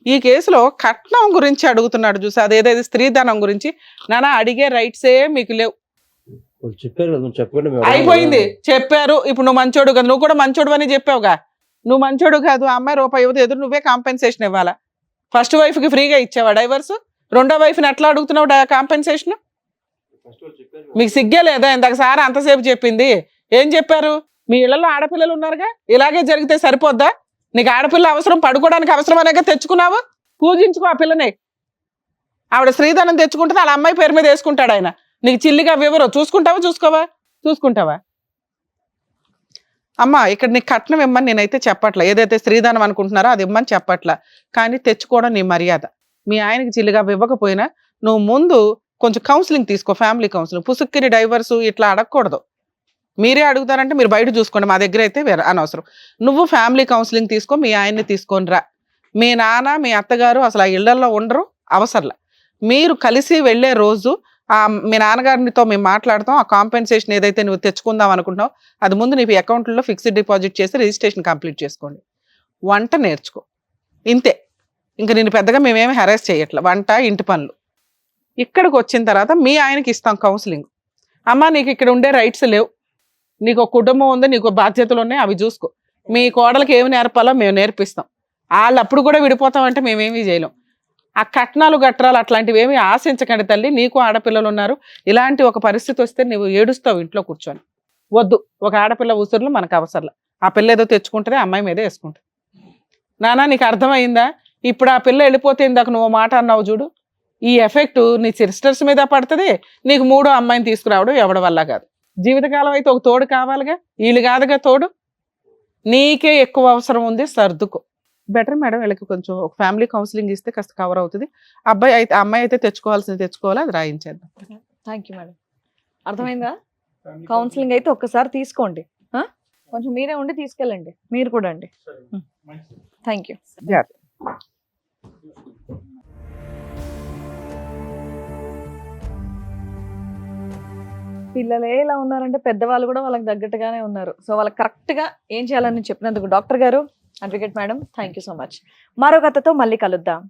ఈ కేసులో కట్నం గురించి అడుగుతున్నాడు చూసి, అదేదైతే స్త్రీధనం గురించి, నానా అడిగే రైట్సే మీకు లేవు. చెప్పారు కదా, నువ్వు చెప్పకుండా మేము అయిపోయింది, చెప్పారు. ఇప్పుడు నువ్వు మంచోడు కదా, నువ్వు కూడా మంచోడు అని చెప్పావుగా. నువ్వు మంచోడు కాదు, ఆ అమ్మాయి రూపాయి ఇవ్వదు, ఎదురు నువ్వే కాంపెన్సేషన్ ఇవ్వాలా. ఫస్ట్ వైఫ్ కి ఫ్రీగా ఇచ్చావా డైవర్స్? రెండో వైఫ్ని ఎట్లా అడుగుతున్నావు కాంపెన్సేషన్? మీకు సిగ్గే లేదా? ఇందాక సార్ అంతసేపు చెప్పింది ఏం చెప్పారు? మీ ఇళ్లలో ఆడపిల్లలు ఉన్నారుగా, ఇలాగే జరిగితే సరిపోద్దా? నీకు ఆడపిల్ల అవసరం, పడుకోవడానికి అవసరం అనేగా తెచ్చుకున్నావు, పూజించుకో ఆ పిల్లనే. ఆవిడ స్త్రీధనం తెచ్చుకుంటుంది, వాళ్ళ అమ్మాయి పేరు మీద వేసుకుంటాడు ఆయన. నీకు చిల్లిగా వివరం చూసుకుంటావా? అమ్మ ఇక్కడ నీకు కట్నం ఇమ్మని నేనైతే చెప్పట్లా, ఏదైతే స్త్రీధనం అనుకుంటున్నారో అది ఇమ్మని చెప్పట్లా, కానీ తెచ్చుకోవడం నీ మర్యాద. మీ ఆయనకి చిల్లిగా ఇవ్వకపోయినా నువ్వు ముందు కొంచెం కౌన్సిలింగ్ తీసుకో, ఫ్యామిలీ కౌన్సిలింగ్. పుసుక్కిని డైవర్సు ఇట్లా అడగకూడదు. మీరే అడుగుతారంటే మీరు బయట చూసుకోండి, మా దగ్గర అయితే అనవసరం. నువ్వు ఫ్యామిలీ కౌన్సిలింగ్ తీసుకో, మీ ఆయన్ని తీసుకొని రా. మీ నాన్న మీ అత్తగారు అసలు ఆ ఇళ్లలో ఉండరు, అవసరంలా. మీరు కలిసి వెళ్ళే రోజు మీ నాన్నగారితో మేము మాట్లాడతాం, ఆ కాంపెన్సేషన్ ఏదైతే నువ్వు తెచ్చుకుందాం అనుకుంటున్నావు అది ముందు నీ అకౌంట్లో ఫిక్స్డ్ డిపాజిట్ చేసి రిజిస్ట్రేషన్ కంప్లీట్ చేసుకోండి. వంట నేర్చుకో, ఇంతే. ఇంకా నేను పెద్దగా మేమేమి హెరాస్ చేయట్లే, వంట ఇంటి పనులు. ఇక్కడికి వచ్చిన తర్వాత మీ ఆయనకి ఇస్తాం కౌన్సిలింగ్. అమ్మ నీకు ఇక్కడ ఉండే రైట్స్ లేవు, నీకు ఒక కుటుంబం ఉంది, నీకు బాధ్యతలు ఉన్నాయి, అవి చూసుకో. మీ కోడలకి ఏమి నేర్పాలో మేము నేర్పిస్తాం. వాళ్ళు అప్పుడు కూడా విడిపోతామంటే మేమేమీ చేయలేం. ఆ కట్నాలు గట్రాలు అట్లాంటివి ఏమి ఆశించకండి తల్లి, నీకు ఆడపిల్లలు ఉన్నారు. ఇలాంటి ఒక పరిస్థితి వస్తే నువ్వు ఏడుస్తావు ఇంట్లో కూర్చొని. వద్దు, ఒక ఆడపిల్ల ఉసురులు మనకు అవసరంలా. ఆ పిల్ల ఏదో తెచ్చుకుంటే అమ్మాయి మీదే వేసుకుంటుంది. నానా నీకు అర్థమైందా? ఇప్పుడు ఆ పిల్ల వెళ్ళిపోతే ఇందాక నువ్వు మాట అన్నావు చూడు, ఈ ఎఫెక్ట్ నీ సిస్టర్స్ మీద పడుతుంది, నీకు మూడో అమ్మాయిని తీసుకురావడం ఎవడి వల్ల కాదు. జీవితకాలం అయితే ఒక తోడు కావాలిగా, వీళ్ళు కాదుగా తోడు, నీకే ఎక్కువ అవసరం ఉంది, సర్దుకో. బెటర్ మేడం, వీళ్ళకి కొంచెం ఒక ఫ్యామిలీ కౌన్సిలింగ్ ఇస్తే కాస్త కవర్ అవుతుంది. అమ్మాయి అయితే తెచ్చుకోవాల్సింది తెచ్చుకోవాలి, అది రాయించేద్దాం. థ్యాంక్ యూ మేడం, అర్థమైందా? కౌన్సిలింగ్ అయితే ఒక్కసారి తీసుకోండి, కొంచెం మీరే ఉండి తీసుకెళ్ళండి, మీరు కూడా అండి. Thank you. పిల్లలే ఇలా ఉన్నారంటే పెద్దవాళ్ళు కూడా వాళ్ళకి తగ్గట్టుగానే ఉన్నారు. సో వాళ్ళకి కరెక్ట్గా ఏం చేయాలని చెప్పినందుకు డాక్టర్ గారు, advocate madam, thank you so much. మరో కథతో మళ్ళీ కలుద్దాం.